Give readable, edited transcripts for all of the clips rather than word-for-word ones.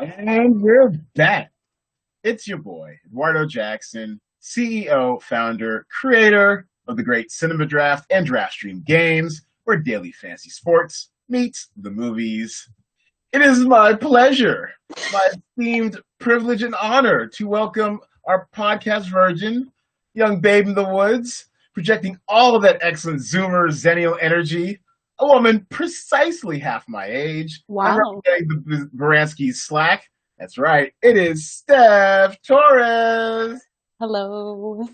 And we're back. It's your boy, Eduardo Jackson, CEO, founder, creator of the great Cinema Draft and DraftStream games, where daily fantasy sports meets the movies. It is my pleasure, my esteemed privilege and honor to welcome our podcast virgin, young babe in the woods, projecting all of that excellent Zoomer Zennial energy. A woman precisely half my age. I'm Wow. representing the Baranski's Slack. That's right. It is Steph Torres. Hello. What's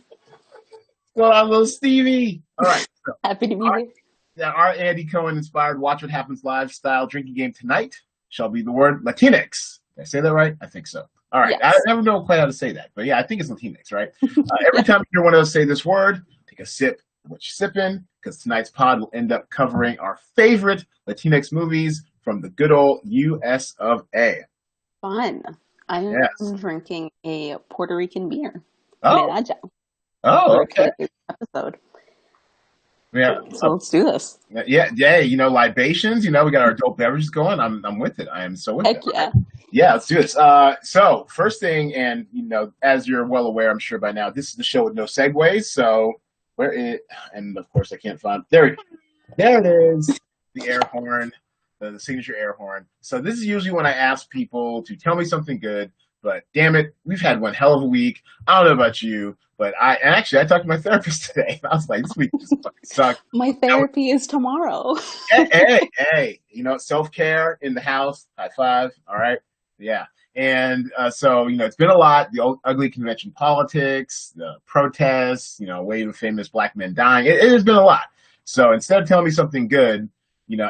going on, little Stevie? All right. So Happy to be our, here. yeah, our Andy Cohen inspired Watch What Happens Live style drinking game tonight shall be the word Latinx. Did I say that right? I think so. All right. I Yes. never know quite how to say that, but yeah, I think it's Latinx, right? Every Yeah. time you hear one of us say this word, take a sip of what you're sipping, because tonight's pod will end up covering our favorite Latinx movies from the good old US of A. Fun. I Yes. am drinking a Puerto Rican beer, Oh, Meraja, oh, for okay. today's episode. Yeah, So let's do this. yeah. Libations. We got our adult beverages going. I'm with it. I am so with it. Heck yeah. Yeah, let's do this. So first thing, and as you're well aware, I'm sure by now, this is the show with no segues. So where it, and of course I can't find there it is, the air horn, the signature air horn. So this is usually when I ask people to tell me something good, but damn it, we've had one hell of a week. I don't know about you, but I talked to my therapist today. I was like, this week just fucking sucked. My therapy is tomorrow. Hey, self-care in the house, high five. All right. Yeah. And so, it's been a lot, the old, ugly convention politics, the protests, wave of famous black men dying. It has been a lot. So instead of telling me something good,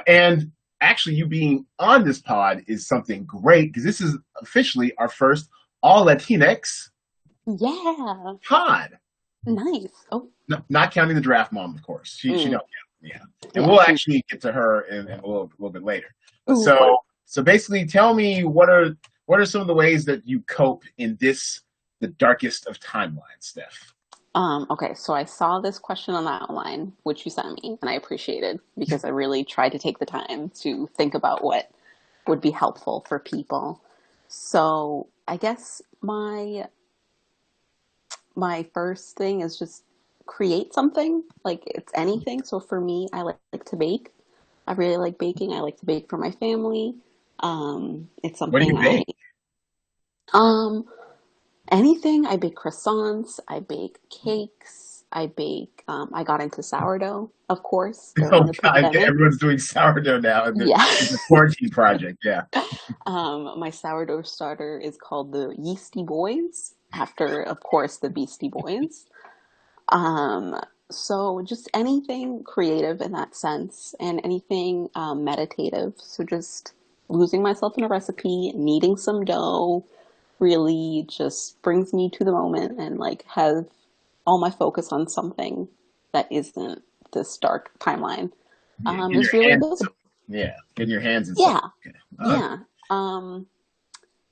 and actually you being on this pod is something great because this is officially our first all-Latinx Yeah. pod. Nice. Oh, No, not counting the draft mom, of course. She mm. don't count. Yeah, and Yeah. we'll actually get to her in a little bit later. But Ooh, fun. so basically, tell me what are some of the ways that you cope in the darkest of timelines, Steph? Okay, so I saw this question on the outline, which you sent me, and I appreciated because I really tried to take the time to think about what would be helpful for people. So I guess my first thing is just create something, like it's anything. So for me, I like to bake. I really like baking. I like to bake for my family. It's What do you something bake? um anything. I bake croissants, I bake cakes, I bake I got into sourdough, of course, Oh during the God, pandemic. everyone's doing sourdough now, and Yeah. it's a quarantine project. Yeah. My sourdough starter is called the Yeasty Boys, after, of course, the Beastie Boys. Um, so just anything creative in that sense, and anything meditative. So just losing myself in a recipe, kneading some dough, really just brings me to the moment and like have all my focus on something that isn't this dark timeline. Yeah, getting Is your really hands, good. yeah, getting your hands in Yeah, something. Okay. yeah. Um,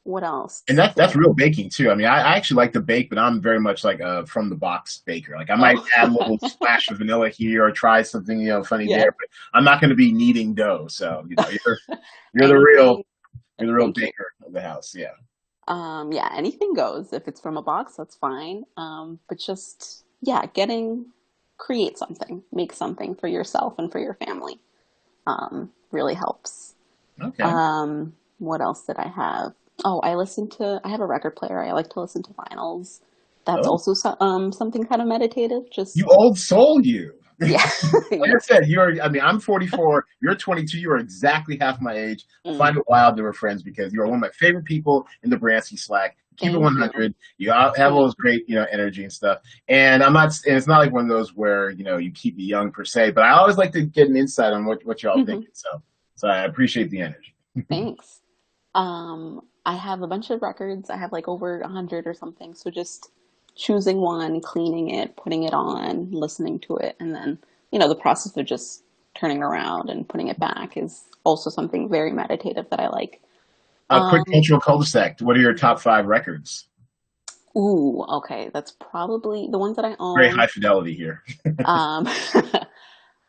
what And else? that's real baking too. I mean, I actually like to bake, but I'm very much like a from the box baker. Like I might Oh, add a little splash of vanilla here or try something funny there, yeah. but I'm not going to be kneading dough. So you're the real Anything. you're the real Thank you. baker of the house. Yeah. Yeah, anything goes. If it's from a box, that's fine. But just, yeah, create something, make something for yourself and for your family. Really helps. Okay. What else did I have? Oh, I have a record player. I like to listen to vinyls. That's Oh, also something kind of meditative. you Just, old soul, you. yeah, Like yeah. I said, I'm 44, you're 22, you are exactly half my age. I Mm, find it wild that we're friends because you are one of my favorite people in the Bransky Slack. Keep it thank you. 100. You have all Thank this great, energy and stuff. And and it's not like one of those where, you keep me young per se, but I always like to get an insight on what y'all you. thinking. So I appreciate the energy. Thanks. I have a bunch of records. I have like over 100 or something. So just choosing one, cleaning it, putting it on, listening to it, and then, the process of just turning around and putting it back is also something very meditative that I like. A quick Um, cultural cul-de-sac. What are your top five records? okay, that's probably the ones that I Very own. high fidelity here. Um,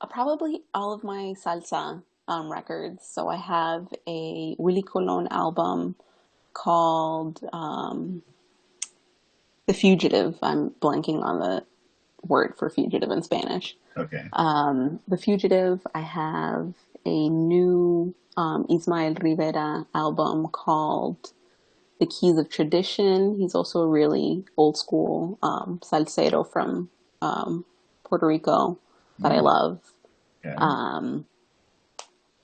probably all of my salsa records. So I have a Willie Colon album. called The Fugitive. I'm blanking on the word for fugitive in Spanish. Okay. The Fugitive. I have a new Ismael Rivera album called The Keys of Tradition. He's also a really old school salsero from Puerto Rico that I love. Okay. Um,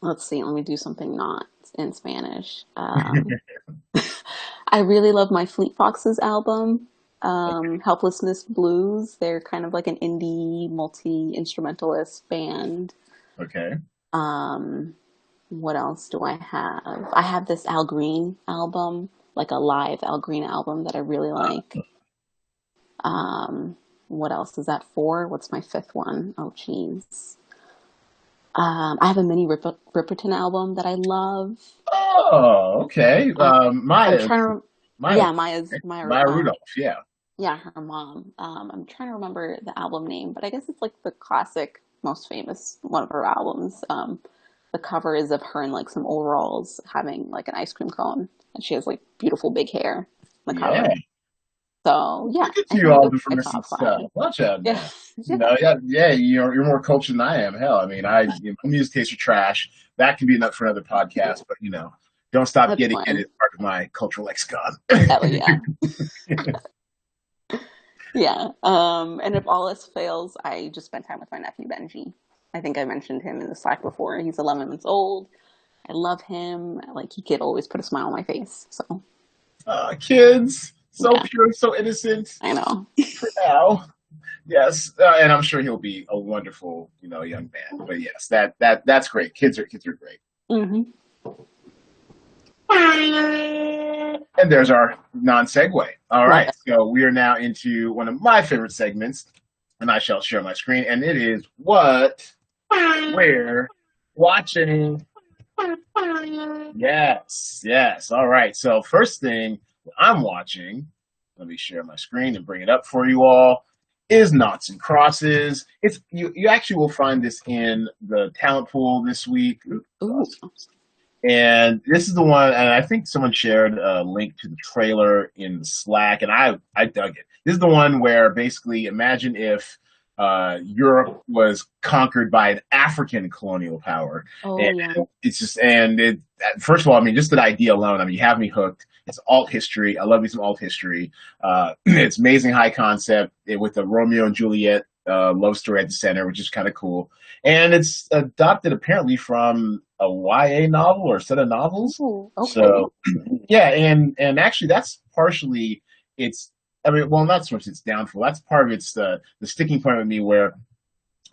let's see, let me do something not in Spanish. I really love my Fleet Foxes album, Helplessness Blues. They're kind of like an indie multi-instrumentalist band. Okay. What else do I have? I have this Al Green album, like a live Al Green album that I really like. What else is that for? What's my fifth one? Oh, geez. I have a Minnie Riperton album that I love. Oh, okay. I'm Maya, trying to, Maya, yeah, Maya, Maya Rudolph. Yeah. yeah, her mom. I'm trying to remember the album name, but I guess it's like the classic, most famous one of her albums. The cover is of her in like some overalls having like an ice cream cone, and she has like beautiful big hair on the Yeah. cover. So yeah, Look at I you think all those do are for my missing top stuff. five. Watch out Yeah, now. yeah, Yeah, yeah. You're more cultured than I am. Hell, I mean, my music tastes are trash. That can be enough for another podcast. But don't stop that's getting it fun. as part of my cultural lexicon. Hell yeah. Yeah. And if all else fails, I just spend time with my nephew Benji. I think I mentioned him in the Slack before. He's 11 months old. I love him. Like he could always put a smile on my face. So Kids, so yeah, pure, so innocent. I know. For now, yes, and I'm sure he'll be a wonderful, young man. But yes, that's great. Kids are great. Hmm. And there's our non-segue. All Love right, it. so we are now into one of my favorite segments, and I shall share my screen, and it is what we're watching. Yes, yes. All right. So first thing I'm watching, let me share my screen and bring it up for you all, is Knots and Crosses. It's you actually will find this in the talent pool this week. Ooh. And this is the one, and I think someone shared a link to the trailer in Slack, and I dug it. This is the one where basically imagine if Europe was conquered by an African colonial power, Oh and yeah. it's just and it. First of all, I mean, just that idea alone, I mean, you have me hooked. It's alt history. I love me some alt history. It's amazing high concept with the Romeo and Juliet love story at the center, which is kind of cool. And it's adopted apparently from a YA novel or a set of novels. Ooh, okay. So yeah, and actually that's partially its. I mean, well, not so much its downfall. That's part of its the sticking point with me where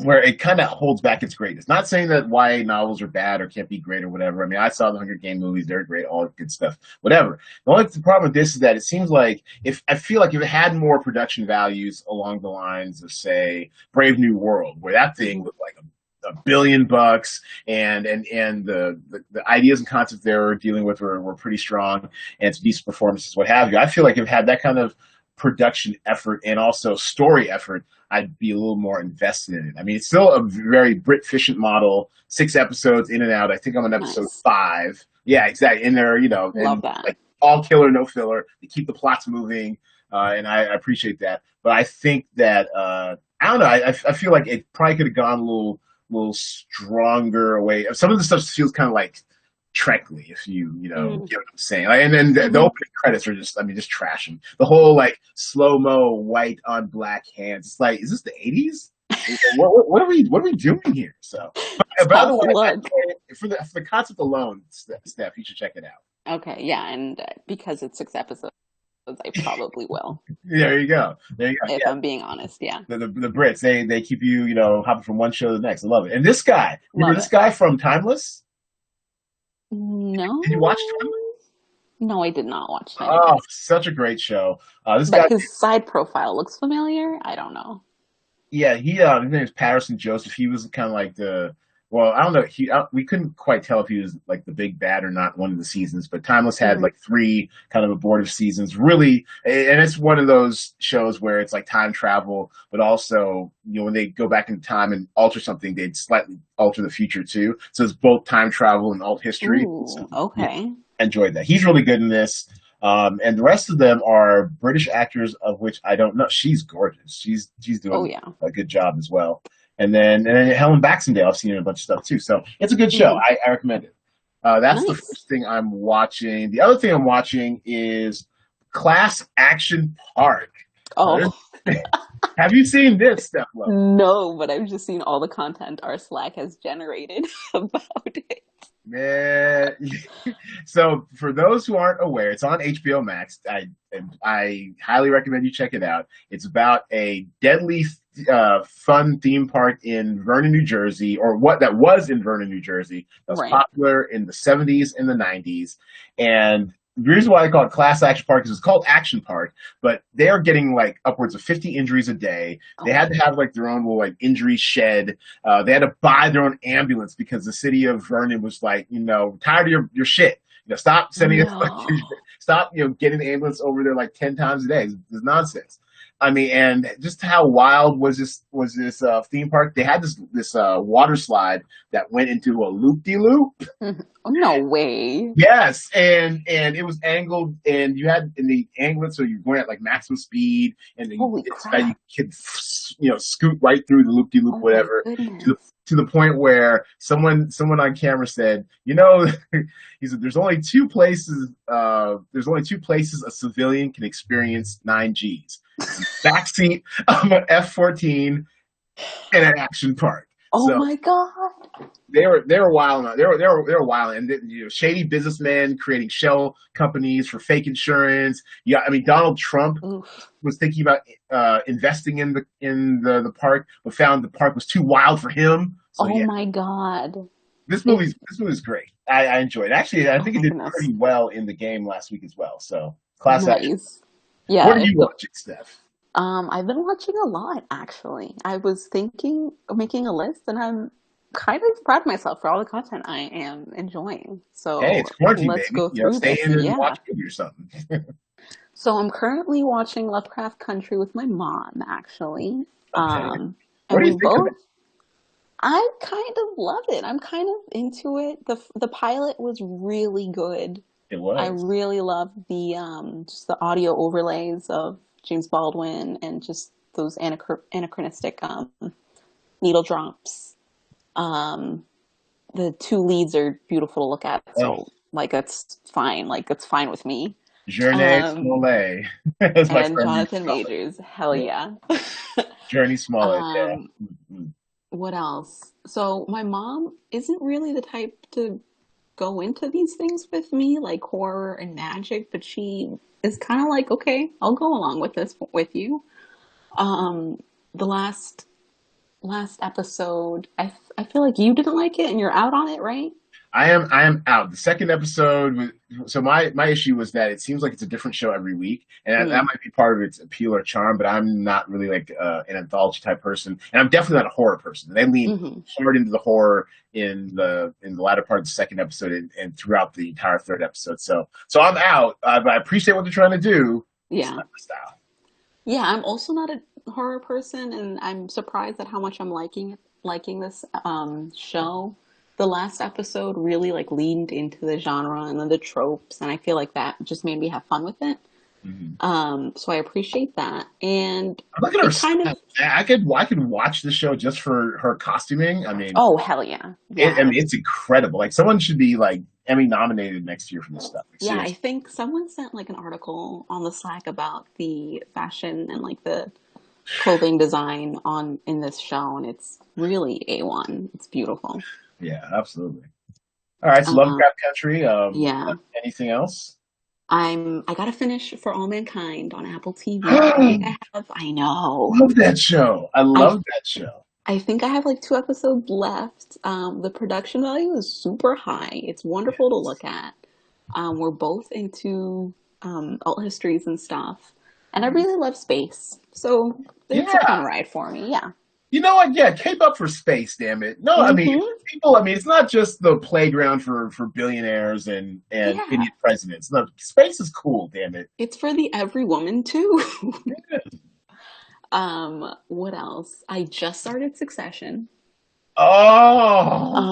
it kind of holds back its greatness. Not saying that YA novels are bad or can't be great or whatever. I mean, I saw the Hunger Game movies; they're great, all that good stuff. Whatever. The only problem with this is that it seems like if I feel like if it had more production values along the lines of, say, Brave New World, where that thing Mhm. was like a billion bucks, and the ideas and concepts they were dealing with were pretty strong, and it's decent performances, what have you. I feel like if it had that kind of production effort and also story effort, I'd be a little more invested in it. I mean, it's still a very Brit efficient model, 6 episodes in and out. I think I'm on episode Nice. 5. Yeah, exactly. In there, Love and that. like all killer, no filler. They keep the plots moving, and I appreciate that. But I think that I don't know. I feel like it probably could have gone a little stronger away. Some of the stuff feels kind of like Trekley, if you Mm. get what I'm saying. Like, and then the Hmm. opening credits are just, I mean, just trashing. The whole like slow mo white on black hands. It's like, is this the '80s? What are we doing here? So, by the Soft way, look. for the concept alone, Steph, you should check it out. Okay, yeah, and because it's 6 episodes, I probably will, There you go. There you go. if Yeah, I'm being honest. Yeah. the Brits they keep you hopping from one show to the next. I love it. And this guy, remember Love this it. guy from Timeless? Did you watch No, Timeless? no, I did not watch Oh, Timeless. such a great show. This But guy, his side profile looks familiar. I don't know. yeah, his name is Patterson Joseph. He was kind of like well, I don't know. We couldn't quite tell if he was like the big bad or not one of the seasons, but Timeless had Hmm. like 3 kind of abortive seasons. Really, and it's one of those shows where it's like time travel, but also when they go back in time and alter something, they'd slightly alter the future too. So it's both time travel and alt history. So, Ooh, yeah, okay. enjoyed that. He's really good in this. And the rest of them are British actors, of which I don't know. She's gorgeous. She's Oh doing yeah. a good job as well. And then Helen Baxendale, I've seen her in a bunch of stuff too. So it's a good show. Mm, I recommend it. That's the nice. first thing I'm watching. The other thing I'm watching is Class Action Park. Oh Have you seen this, Steph Love? no, but I've just seen all the content our Slack has generated about it. Man, so for those who aren't aware, it's on HBO Max. I highly recommend you check it out. It's about a deadly fun theme park in Vernon, New Jersey, or what that was in Vernon, New Jersey. That was Right. popular in the 70s and the 90s. And the reason why I call it Class Action Park is it's called Action Park, but they are getting like upwards of 50 injuries a day. They Oh, had to have like their own little like injury shed. They had to buy their own ambulance because the city of Vernon was like, tired of your shit. Stop sending it, like, no. stop, getting the ambulance over there like 10 times a day. It's nonsense. I mean, and just how wild was this theme park? They had this water slide that went into a loop de loop. Oh, no way. Yes, and it was angled, and you had in the angle, so you're going at like maximum speed, and then Holy it's how you crap. could scoot right through the loop de loop, Oh my whatever, to the goodness. to the point where someone on camera said, he said there's only two places a civilian can experience 9 Gs: backseat of an F-14 and an action park. Oh So my God. they were wild. They were wild, and shady businessmen creating shell companies for fake insurance. Yeah, I mean Donald Trump Oof. was thinking about investing in the park, but found the park was too wild for him. So Oh yeah, my God. this It's, movie's this movie's great. I enjoyed it. Actually, I oh think it my did goodness. pretty well in the game last week as well. So class action. Nice. Yeah, What are you if the watching, Steph? I've been watching a lot actually. I was thinking of making a list and I'm kind of proud of myself for all the content I am enjoying. Hey, So it's quarantine, let's baby. go through Stay this. in and Yeah. watch a movie or something. So I'm currently watching Lovecraft Country with my mom actually. Okay. What And do you we think of it? both I kind of love it. I'm kind of into it. The pilot was really good. It I was. really love the just the audio overlays of James Baldwin and just those anachronistic needle drops. Um, the two leads are beautiful to look at, Oh, so like that's fine. Like that's fine with me. Journey Um, Smollett, as my and friend used to Jonathan call it. Majors, hell Yeah. yeah. Journey Smollett, um, yeah. Mhm. what else? So my mom isn't really the type to go into these things with me, like horror and magic, but she is kind of like, okay, I'll go along with this with you. Um, the last episode, I feel like you didn't like it and you're out on it, right? I am out. The second episode was so my issue was that it seems like it's a different show every week, and that Mm, might be part of its appeal or charm. But I'm not really like an anthology type person, and I'm definitely not a horror person. They lean hmm. hard into the horror in the latter part of the second episode and throughout the entire third episode. So I'm out. But I appreciate what they're trying to do. Just Yeah. not my style. Yeah, I'm also not a horror person, and I'm surprised at how much I'm liking this show. The last episode really like leaned into the genre and then the tropes, and I feel like that just made me have fun with it. Mhm. So I appreciate that, and Look at her it kind of style. I could watch the show just for her costuming. I mean, oh hell yeah, yeah, it's incredible. Like someone should be like Emmy nominated next year for this stuff. Like yeah. I seriously. think someone sent like an article on the Slack about the fashion and like the clothing design on in this show, and it's really A1. It's beautiful. Yeah, absolutely. All right, so Uh, Lovecraft Country. yeah. Anything else? I gotta finish For All Mankind on Apple TV. I think Love I have, I know. that show. I I love that show. I think I have like two episodes left. The production value is super high. It's wonderful to Yes. look at. We're both into alt histories and stuff. And I really love space. So it's a Yeah. fun ride for me. Yeah. You know what? Yeah, cape up for space, damn it. No, I mean Mm-hmm. people. I mean, it's not just the playground for billionaires and Yeah. idiot presidents. No, space is cool, damn it. It's for the every woman too. Yeah. What else? I just started Succession. Oh,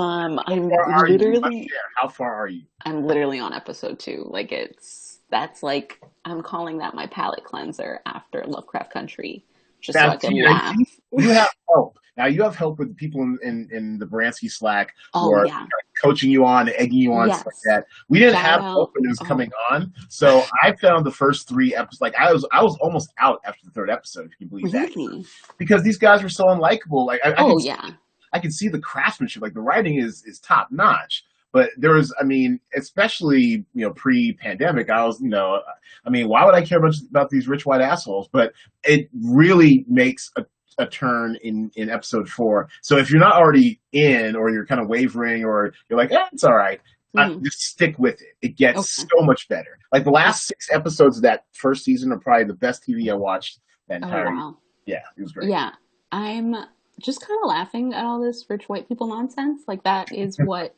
how I'm far are you? You must literally share. How far are you? I'm literally on episode two. Like it's That's like, I'm calling that my palate cleanser after Lovecraft Country, just so Now, I can see, laugh. you have help. Now you have help with people in the Bransky Slack who Oh are yeah. coaching you on, egging you on, stuff like Yes. that. We didn't Shout have help out. when it was Oh, coming on, so I found the first three episodes. Like I was almost out after the third episode, if you can believe that, really? because these guys were so unlikable. Like Oh yeah. I can see the craftsmanship. Like the writing is top notch. But there was, I mean, especially pre-pandemic, I was, I mean, why would I care much about these rich white assholes? But it really makes a turn in episode 4. So if you're not already in, or you're kind of wavering, or you're like, it's all right, Hmm. just stick with it. It gets Okay. so much better. Like the Oh, last 6 episodes of that first season are probably the best TV I watched that oh entire year. wow. Yeah, it was great. Yeah. I'm just kind of laughing at all this rich white people nonsense. Like that is what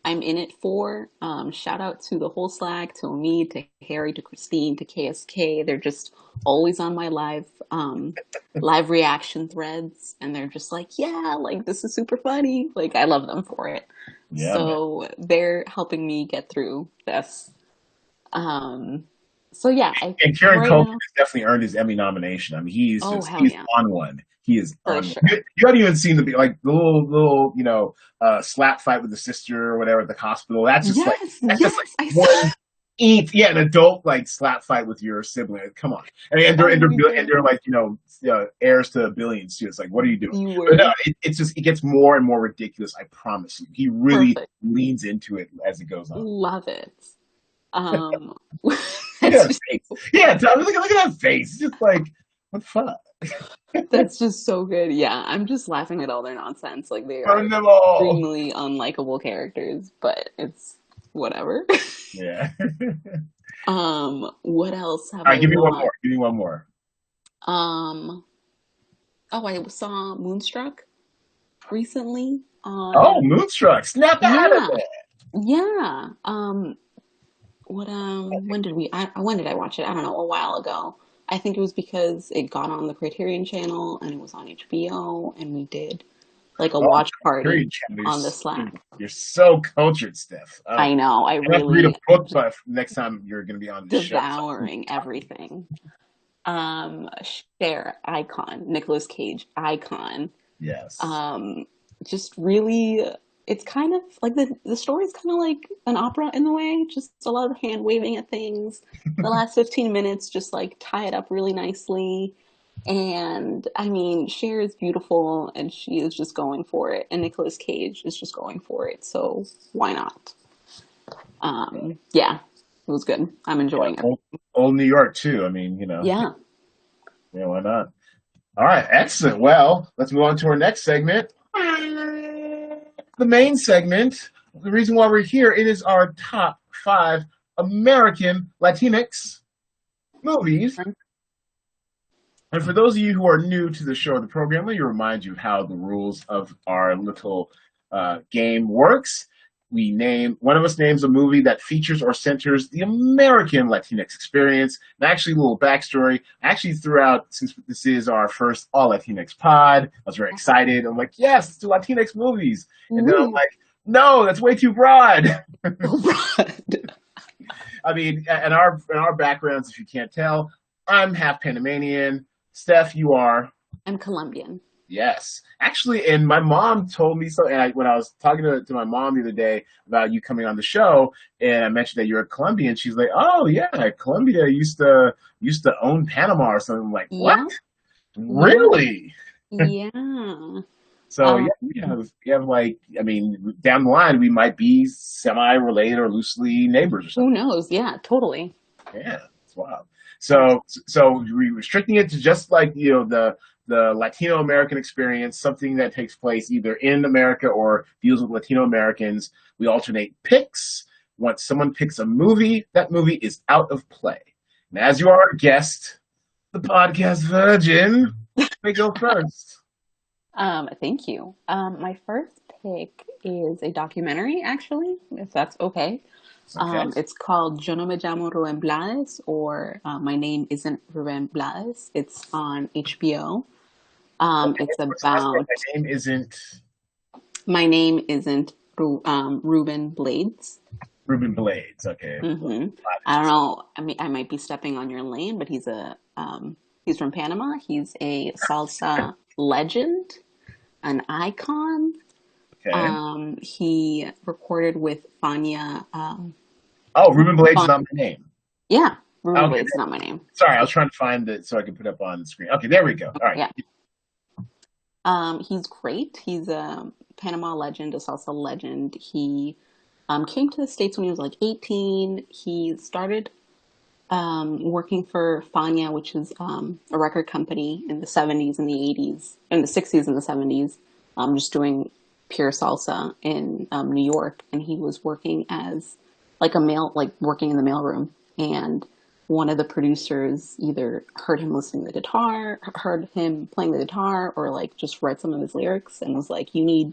I'm in it for. Shout out to the whole Slack, to me, to Harry, to Christine, to KSK. They're just always on my live reaction threads, and they're just like, yeah, like this is super funny. Like I love them for it. Yeah, man. So they're helping me get through this. Um, so yeah, And Kieran right Culkin now. has definitely earned his Emmy nomination. I mean, Oh hell he's yeah, on one. He is for on one. sure. You haven't even seen the little slap fight with the sister or whatever at the hospital. Yes, That's just like yes, I saw. one an adult like slap fight with your sibling. Like, come on. Oh my And they're god, like heirs to billions too. It's like, what are you doing? you But no, were it's just, it gets more and more ridiculous. I promise you. He really perfect. leans into it as it goes on. Love it. Um, Look that's at that just face. Yeah, Tom, look at that face. It's just like, what the fuck? that's just so good. Yeah, I'm just laughing at all their nonsense. Like they Burn are them all. extremely unlikable characters, but it's whatever. Yeah. What else have All I right, give me one more. watched? Give me one more. Um, oh, I saw Moonstruck recently Oh, on, Moonstruck. Snap out of yeah, it. yeah. When did I watch it? I don't know, a while ago. I think it was because it got on the Criterion channel and it was on HBO and we did like a Oh, watch period. party You're, on the Slack. you're so cultured, Steph. Oh, I know, I I have to read a really book just but next time you're going to be on the show. devouring everything. Cher, icon, Nicolas Cage, icon. Yes. Um, just really, it's kind of like the story's kind of like an opera in a way, just a lot of hand waving at things. The last 15 minutes just like tie it up really nicely. And I mean, Cher is beautiful and she is just going for it. And Nicolas Cage is just going for it. So why not? Yeah, it was good. I'm Yeah. enjoying it. Old New York, too. I mean, Yeah. yeah, why not? All right, excellent. Well, let's move on to our next segment. The main segment. The reason why we're here, it is our top 5 American Latinx movies. And for those of you who are new to the show or the program, let me remind you how the rules of our little game works. One of us names a movie that features or centers the American Latinx experience. And actually, a little backstory. I actually threw out, since this is our first all-Latinx pod, I was very excited. I'm like, yes, let's do Latinx movies. And then I'm Ooh, like, no, that's way too broad. so broad. I mean, in our backgrounds, if you can't tell, I'm half Panamanian. Steph, you are. I'm Colombian. Yes, actually, and my mom told me so. And when I was talking to my mom the other day about you coming on the show, and I mentioned that you're a Colombian, she's like, "Oh yeah, Colombia used to own Panama or something." I'm like, what? Yeah, yeah, Really? yeah. So yeah, Um, we have like, I mean, down the line we might be semi-related or loosely neighbors or who something. knows? Yeah, totally. Yeah, it's wild. Abs- So we restricting it to just like the Latino American experience, something that takes place either in America or deals with Latino Americans. We alternate picks. Once someone picks a movie, that movie is out of play. And as you are our guest, the podcast virgin, may go first. Thank you. My first pick is a documentary, actually, if that's okay. Okay. It's called Yo no me llamo Rubén Blades, or My Name Isn't Rubén Blades. It's on HBO. Okay. It's What's the last name? about My name isn't. My Name Isn't Ruben Blades. Ruben Blades. Okay. Hmm. I don't Latinx. know. I mean, I might be stepping on your lane, but he's from Panama. He's a salsa legend, an icon. Okay. He recorded with Fania. Oh, Ruben Blades is Fon- not my name. yeah, Ruben Okay. Blades is not my name. Sorry, I was trying to find it so I could put it up on the screen. Okay, there we go. All right. Yeah. He's great. He's a Panama legend, a salsa legend. He came to the States when he was like 18. He started working for Fania, which is a record company in the 70s and the 80s, in the 60s and the 70s, just doing pure salsa in New York. And he was working as like working in the mailroom. And one of the producers either heard him listening to the guitar, heard him playing the guitar, or like just read some of his lyrics and was like, you need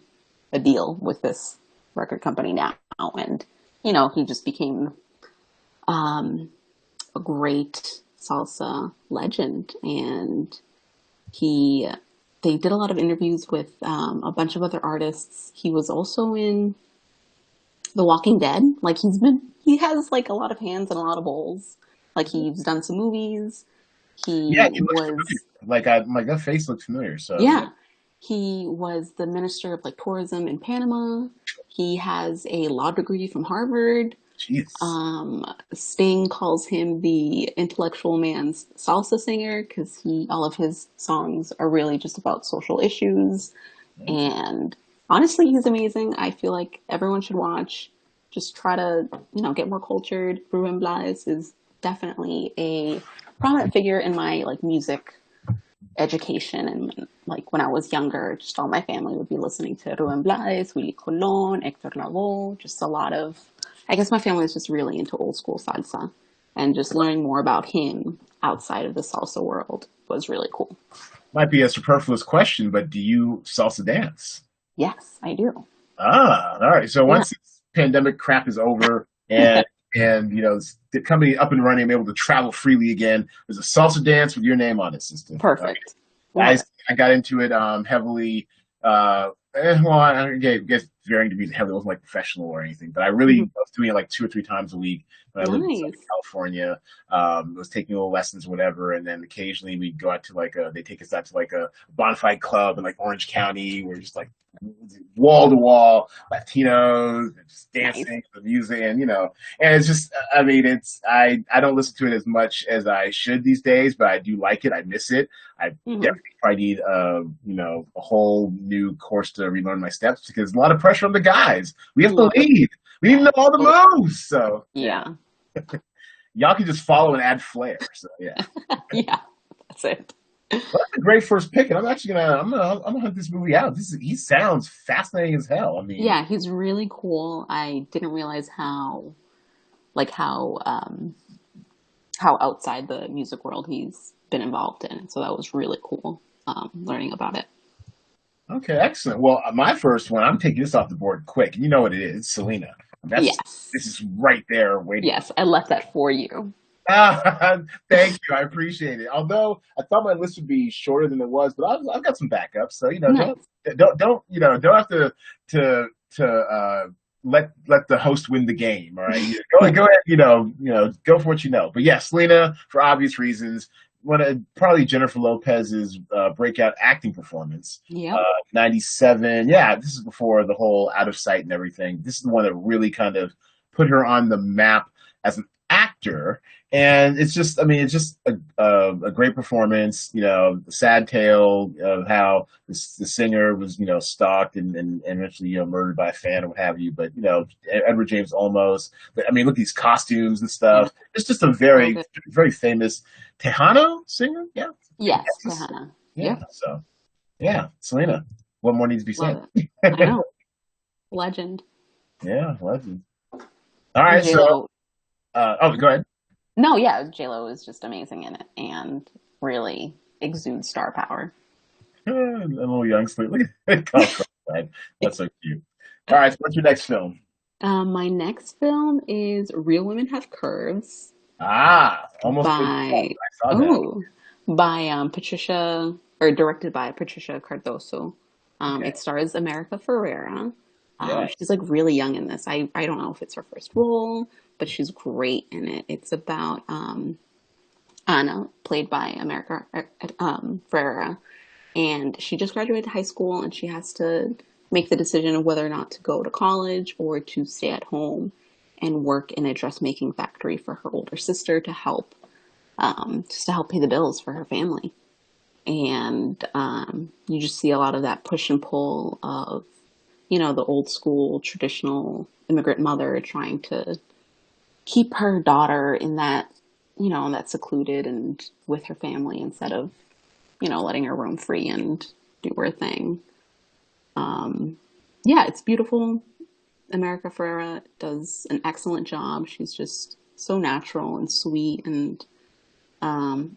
a deal with this record company now. And, he just became um, a great salsa legend. And he, they did a lot of interviews with a bunch of other artists. He was also in The Walking Dead. Like he has like a lot of hands and a lot of bowls. Like he's done some movies. Yeah, He he looks familiar. was, Like that face looks familiar. So yeah. yeah, he was the minister of like tourism in Panama. He has a law degree from Harvard. Jeez. Sting calls him the intellectual man's salsa singer because all of his songs are really just about social issues. And honestly, he's amazing. I feel like everyone should watch. Just try to, get more cultured. Ruben Blades is definitely a prominent figure in my like music education. And like when I was younger, just all my family would be listening to Ruben Blades, Willie Colon, Hector Lavoe, just a lot of, I guess my family was just really into old school salsa, and just learning more about him outside of the salsa world was really cool. Might be a superfluous question, but do you salsa dance? Yes, I do. Ah, all right. So Yeah. once this pandemic crap is over and the company up and running, I'm able to travel freely again. There's a salsa dance with your name on it, sister. All right. Perfect. Love I it. I got into it heavily. Well, I guess varying degrees heavily. It wasn't like professional or anything, but I really Hmm. was doing it like 2 or 3 times a week when I lived in Southern Nice. California. Was taking little lessons, or whatever, and then occasionally we'd go out to they take us out to like a bonfire club in like Orange County, where just like wall to wall Latinos and just Nice. dancing, the music, and it's just, I mean, I don't listen to it as much as I should these days, but I do like it. I miss it. I Hmm. definitely probably need a whole new course to relearn my steps because a lot of pressure on the guys. We have to Love it. lead. We need to know all Oh, the moves. So yeah, yeah. y'all can just follow and add flair. So yeah, Yeah. That's it. well, that's a great first pick, and I'm gonna hunt this movie out. He sounds fascinating as hell. I mean, Yeah, he's really cool. I didn't realize like how outside the music world he's been involved in. So that was really cool, learning about it. okay, excellent. Well, my first one, I'm taking this off the board quick, and you know what it is, Selena. That's Yes. this is right there waiting. Yes, I left that for you. Ah, thank you. I appreciate it. Although I thought my list would be shorter than it was, but I've got some backups. So Nice. don't have to let the host win the game. All right, go ahead. Go for what you know. But yes, Lena, for obvious reasons, probably Jennifer Lopez's breakout acting performance. Yep. 97. Yeah, this is before the whole Out of Sight and everything. This is the one that really kind of put her on the map as an actor. And it's just a great performance. The sad tale of how the singer was, stalked and eventually, murdered by a fan or what have you. But, Edward James Olmos. But I mean, look at these costumes and Yeah. stuff. It's just a Love very, it. very famous Tejano singer. Yeah. Yes, Texas. Kahana. Yeah. Yep. So, yeah, Selena. What more needs to be Love said? it. I know. Legend. Yeah, legend. All And right. So, J-Lo. go ahead. No, yeah, J-Lo is just amazing in it and really exudes star power. A little youngster. Look at that. That's so cute. All right. So what's your next film? My next film is Real Women Have Curves Ah, almost played the by I saw that. oh by Patricia, or directed by Patricia Cardoso. Okay. It stars America Ferrera. Yes. She's like really young in this. I don't know if it's her first role, but she's great in it. It's about Anna, played by America Ferrera, and she just graduated high school and she has to make the decision of whether or not to go to college or to stay at home and work in a dressmaking factory for her older sister to help just to help pay the bills for her family. And you just see a lot of that push and pull of, you know, the old school traditional immigrant mother trying to keep her daughter in that, you know, that secluded and with her family instead of, you know, letting her roam free and do her thing. Yeah, it's beautiful. America Ferrera does an excellent job. She's just so natural and sweet, and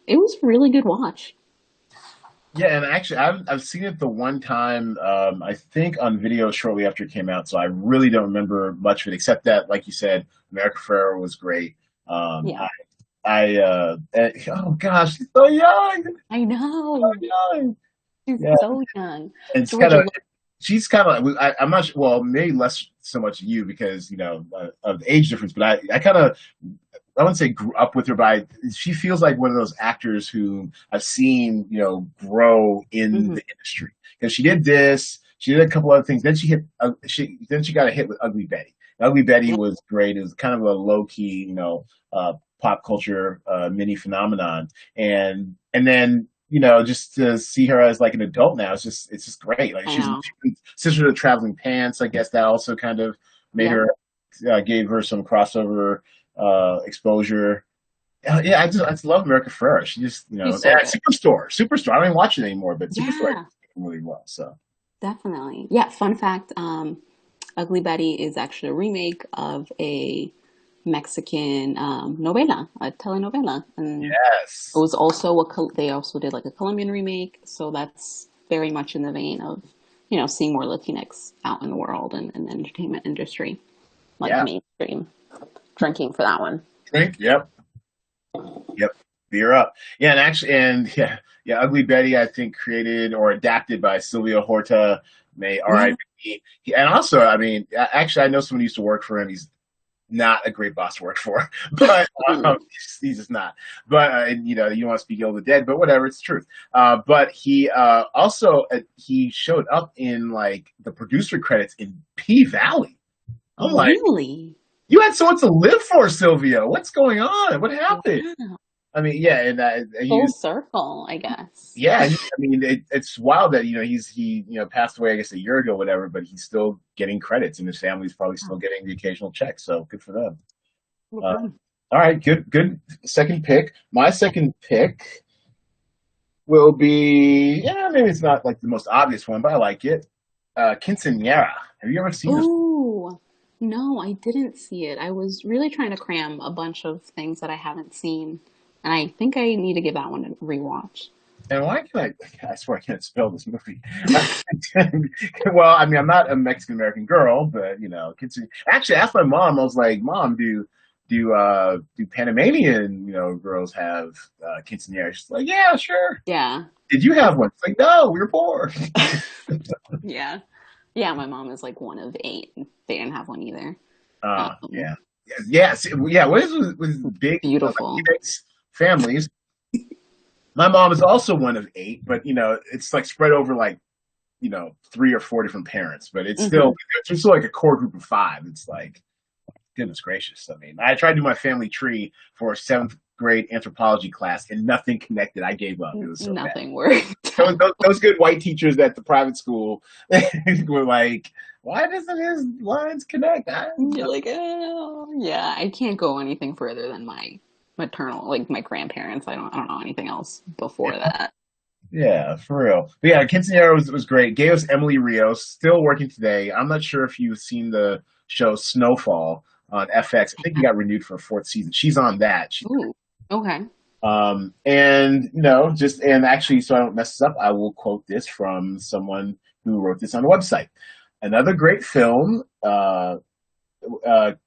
it was a really good watch. Yeah, and actually, I've seen it the one time, I think on video shortly after it came out, so I really don't remember much of it, except that, like you said, America Ferrera was great. Um, Yeah, oh gosh, she's so young, I so know. young. She's Yeah, so young. and it's kind Georgia, of, she's kind of, I'm not, well, maybe less so much you because, of the age difference, but I kind of, I wouldn't say grew up with her, but she feels like one of those actors who I've seen, grow in hmm the industry. Because she did this, she did a couple other things. Then then she got a hit with Ugly Betty. Ugly Betty yeah, was great. It was kind of a low key, pop culture mini phenomenon, and then just to see her as like an adult now, it's just great. Like I know. she's Sister of the Traveling Pants. I guess that also kind of made Yep, her gave her some crossover exposure. Yeah, I just love America Ferrera. She just she's so yeah, good. Superstore. I don't even watch it anymore, but Superstore I Yeah, think did really well. So definitely. Yeah, fun fact, Ugly Betty is actually a remake of a Mexican novela, a telenovela, and it yes, was also they also did like a Colombian remake, so that's very much in the vein of, you know, seeing more Latinx out in the world and the entertainment industry, like yeah, mainstream drinking for that one. drink, yep, beer up. Yeah, and actually, and yeah, Ugly Betty I think created or adapted by Silvio Horta. May Yeah. R.I.P. And also, I mean, actually, I know someone who used to work for him. He's not a great boss to work for, but Mm. he's just not. But and, you don't want to speak ill of the dead, but whatever, it's the truth. But he also he showed up in like the producer credits in P Valley. I'm like, Really? you had someone to live for, Silvio. What's going on? What happened? Wow. I mean, yeah, and he Full was. circle, I guess. Yeah, I mean it's wild that he passed away I guess a year ago, whatever, but he's still getting credits, and his family's probably still getting the occasional check. So good for them. Well, Uh, good. all right, good second pick. My second pick will be, yeah, maybe it's not like the most obvious one, but I like it. Quinceañera. Have you ever seen this? Ooh, no, I didn't see it. I was really trying to cram a bunch of things that I haven't seen, and I think I need to give that one a rewatch. And why can I swear I can't spell this movie. Well, I mean, I'm not a Mexican American girl, but actually I asked my mom, I was like, Mom, do Panamanian, girls have quinceañeras? She's like, yeah, sure. Yeah, Did you have one? It's like, no, we were poor. yeah, yeah. My mom is like one of eight. They didn't have one either. Yeah. Yeah, yeah. What is with big Beautiful. Latinx families? My mom is also one of eight, but it's like spread over like three or four different parents, but hmm it's still like a core group of five. It's like goodness gracious. I mean, I tried to do my family tree for a seventh grade anthropology class, and nothing connected. I gave up. It was so bad. Nothing worked. Those good white teachers at the private school were like, "Why doesn't his lines connect?" You're like, oh, yeah. I can't go anything further than my maternal, like my grandparents. I don't know anything else before that. Yeah, for real. But yeah, Quinceañera was great. Gave us Emily Rios, still working today. I'm not sure if you've seen the show Snowfall on FX. I think it got renewed for a fourth season. She's on that. Ooh, okay. And and actually, so I don't mess this up, I will quote this from someone who wrote this on the website. Another great film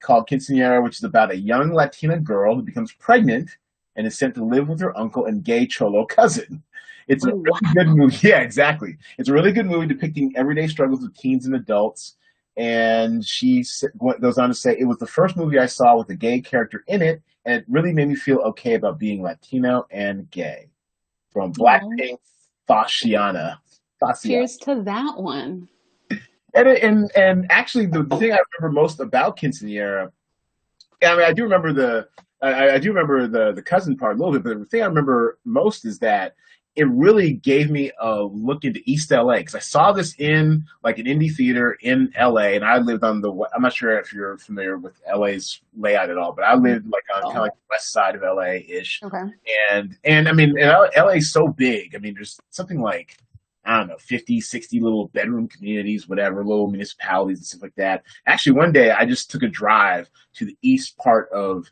called Quinceañera, which is about a young Latina girl who becomes pregnant and is sent to live with her uncle and gay cholo cousin. It's a Oh, really good wow. movie. Yeah, exactly. It's a really good movie depicting everyday struggles of teens and adults. and goes on to say, it was the first movie I saw with a gay character in it, and it really made me feel okay about being Latino and gay. From Oh, Blackpink, Fasciana. Fasciana. cheers to that one. And actually, the thing I remember most about Quinceañera, I mean, I do remember the cousin part a little bit, but the thing I remember most is that it really gave me a look into East LA because I saw this in like an indie theater in LA, and I lived on the. I'm not sure if you're familiar with LA's layout at all, but I lived like on kind of Oh, like the west side of LA ish, okay. and I mean, LA is so big. I mean, there's something like, I don't know, 50, 60 little bedroom communities, whatever, little municipalities and stuff like that. Actually, one day I just took a drive to the east part of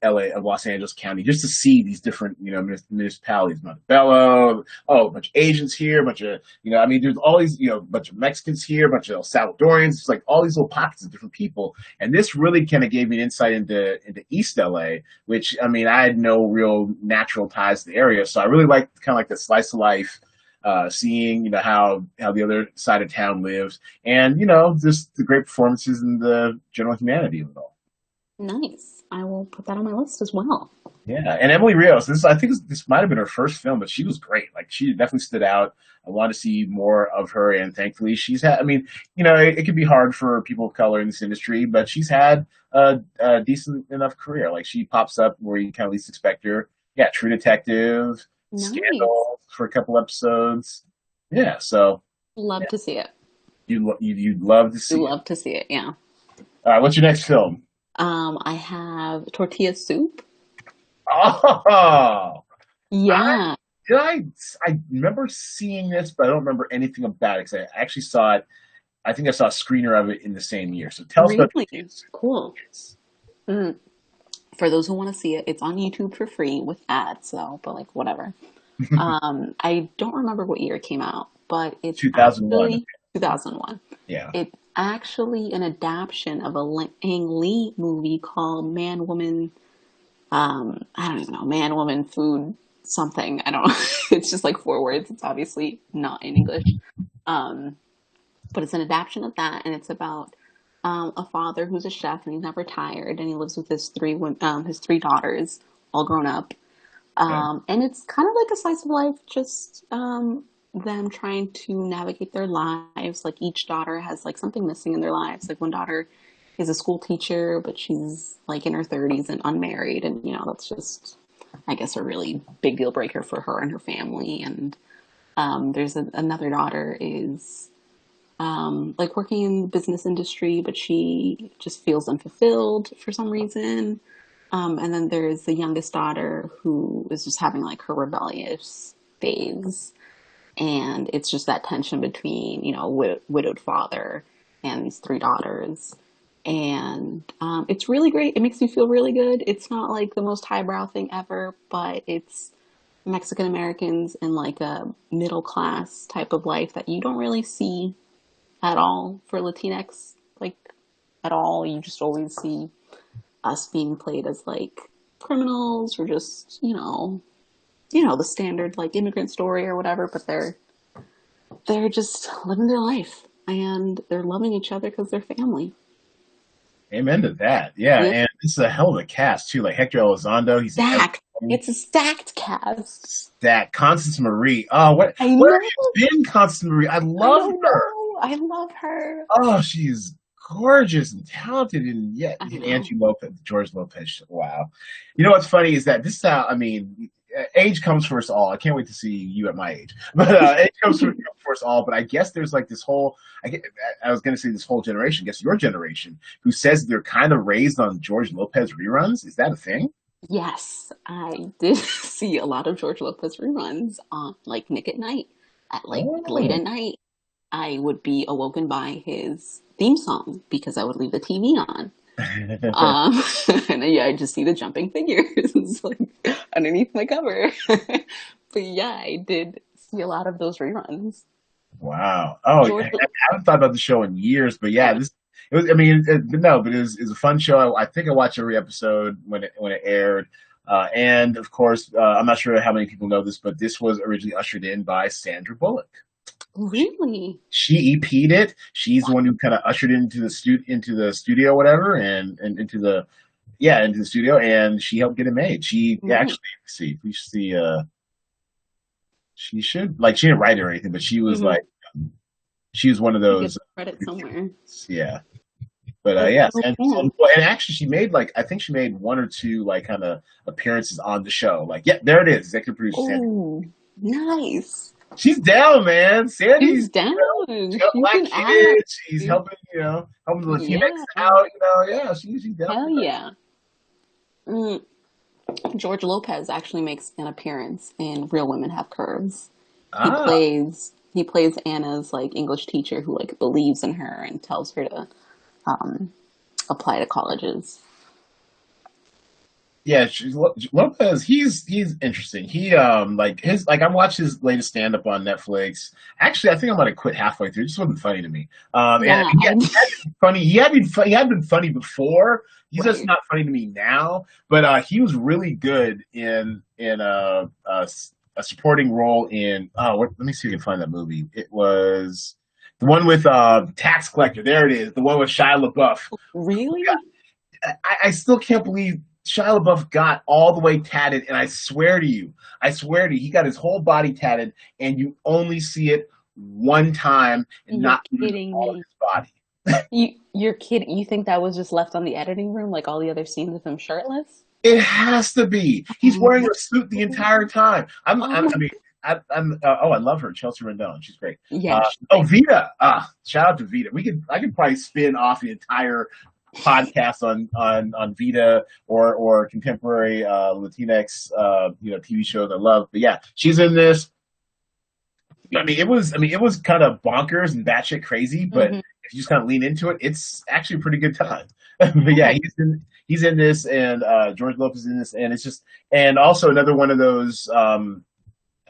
LA, of Los Angeles County, just to see these different, municipalities. Montebello, oh, a bunch of Asians here, a bunch of, I mean, there's all these, a bunch of Mexicans here, a bunch of El Salvadorians, it's like all these little pockets of different people. And this really kind of gave me an insight into East LA, which, I mean, I had no real natural ties to the area. So I really liked kind of like the slice of life, seeing how the other side of town lives, and just the great performances and the general humanity of it all. Nice. I will put that on my list as well. Yeah, and Emily Rios. I think this might have been her first film, but she was great. Like she definitely stood out. I want to see more of her, and thankfully she's had. I mean, it can be hard for people of color in this industry, but she's had a decent enough career. Like she pops up where you kind of least expect her. Yeah, True Detective, Nice. Scandal for a couple episodes. Yeah, so Love yeah, to see it. you'd love to Do see it. love to see it, yeah. All right, what's your next film? I have tortilla soup. Oh, I Yeah, did I remember seeing this, but I don't remember anything about it because I actually saw it. I think I saw a screener of it in the same year. So tell us about the really kids. cool. Mm. For those who want to see it, it's on YouTube for free with ads, so but like whatever. I don't remember what year it came out, but it's 2001. actually 2001. Yeah. It's actually an adaptation of a Ang Lee movie called Man, Woman, I don't even know, Man, Woman, Food, something. I don't know. It's just like four words. It's obviously not in English. Um, but it's an adaptation of that, and it's about a father who's a chef and he's not retired, and he lives with his three daughters, all grown up. Okay. And it's kind of like a slice of life, just them trying to navigate their lives. Like each daughter has like something missing in their lives. Like one daughter is a school teacher, but she's like in her 30s and unmarried, and that's just, I guess, a really big deal breaker for her and her family. And there's another daughter is like working in the business industry, but she just feels unfulfilled for some reason. And then there's the youngest daughter who is just having like her rebellious phase. And it's just that tension between, widowed father and these three daughters. And it's really great. It makes you feel really good. It's not like the most highbrow thing ever, but it's Mexican Americans in like a middle class type of life that you don't really see at all for Latinx, like at all. You just always see us being played as like criminals or just, the standard like immigrant story or whatever, but they're just living their life and they're loving each other because they're family. Amen to that. Yeah, Yeah, and this is a hell of a cast too. Like Hector Elizondo, he's in stacked. everything. It's a stacked cast. That Constance Marie. Oh, what I where have know. you been, Constance Marie? I I love don't her. know. I love her. Oh, she's gorgeous and talented, and yet I know. Angie Lopez, George Lopez. Wow. You know what's funny is that this is how, I mean, age comes for us all. I can't wait to see you at my age, but age for us all. But I guess there's like this whole. I was going to say this whole generation. I guess your generation who says they're kind of raised on George Lopez reruns. Is that a thing? Yes, I did see a lot of George Lopez reruns on like Nick at Night. At like late Oh. at night, I would be awoken by his theme song because I would leave the TV on. Um, and then, yeah, I just see the jumping figures like underneath my cover. But yeah, I did see a lot of those reruns. Wow. Oh, George, I haven't thought about the show in years, but oh yeah, my, this it was. I mean, no, but it was a fun show. I think I watched every episode when it aired, and of course, I'm not sure how many people know this, but this was originally ushered in by Sandra Bullock. Really? She EP'd it. She's the one who kind of ushered into the studio, whatever, and into the into the studio, and she helped get it made. She Nice. actually see we should see she should like she didn't write it or anything, but she was Mm-hmm. like she was one of You get those the credit somewhere. yeah. But That's yes, so and cool. and actually she made like I think she made one or two like kind of appearances on the show. Like yeah, there it is, executive producer Sandy. Oh, nice. She's down, man. She's Sandy's down. she got a She black can act. kid. She's helping helping the Latinx Yeah. out. Yeah, she's down Hell for that. yeah. Mm. George Lopez actually makes an appearance in Real Women Have Curves. Ah, He plays Anna's like English teacher who like believes in her and tells her to um, apply to colleges. yeah, Lopez. He's interesting. He like his like I watched his latest stand up on Netflix. Actually, I think I'm gonna quit halfway through. It just wasn't funny to me. And Yeah, he had been funny. He had been funny before. He's just right. not funny to me now. But he was really good in a supporting role in let me see if I can find that movie. It was the one with tax collector. There it is. The one with Shia LaBeouf. Really? I still can't believe Shia LaBeouf got all the way tatted, and I swear to you, he got his whole body tatted, and you only see it one time, and You're not even kidding all of me. his body. You're kidding. You think that was just left on the editing room, like all the other scenes of him shirtless? It has to be. He's Oh wearing my, a suit the entire time. oh my. I mean, I'm I love her, Chelsea Rendon. She's great. Yeah, she's Oh, great. Vita. Shout out to Vita. I could probably spin off the entire podcast on Vita or contemporary Latinx TV shows I love. But yeah, she's in this. I mean it was kind of bonkers and batshit crazy, but Hmm. if you just kind of lean into it, it's actually a pretty good time. But yeah, Oh, he's in this, and George Lopez is in this, and it's just and also another one of those.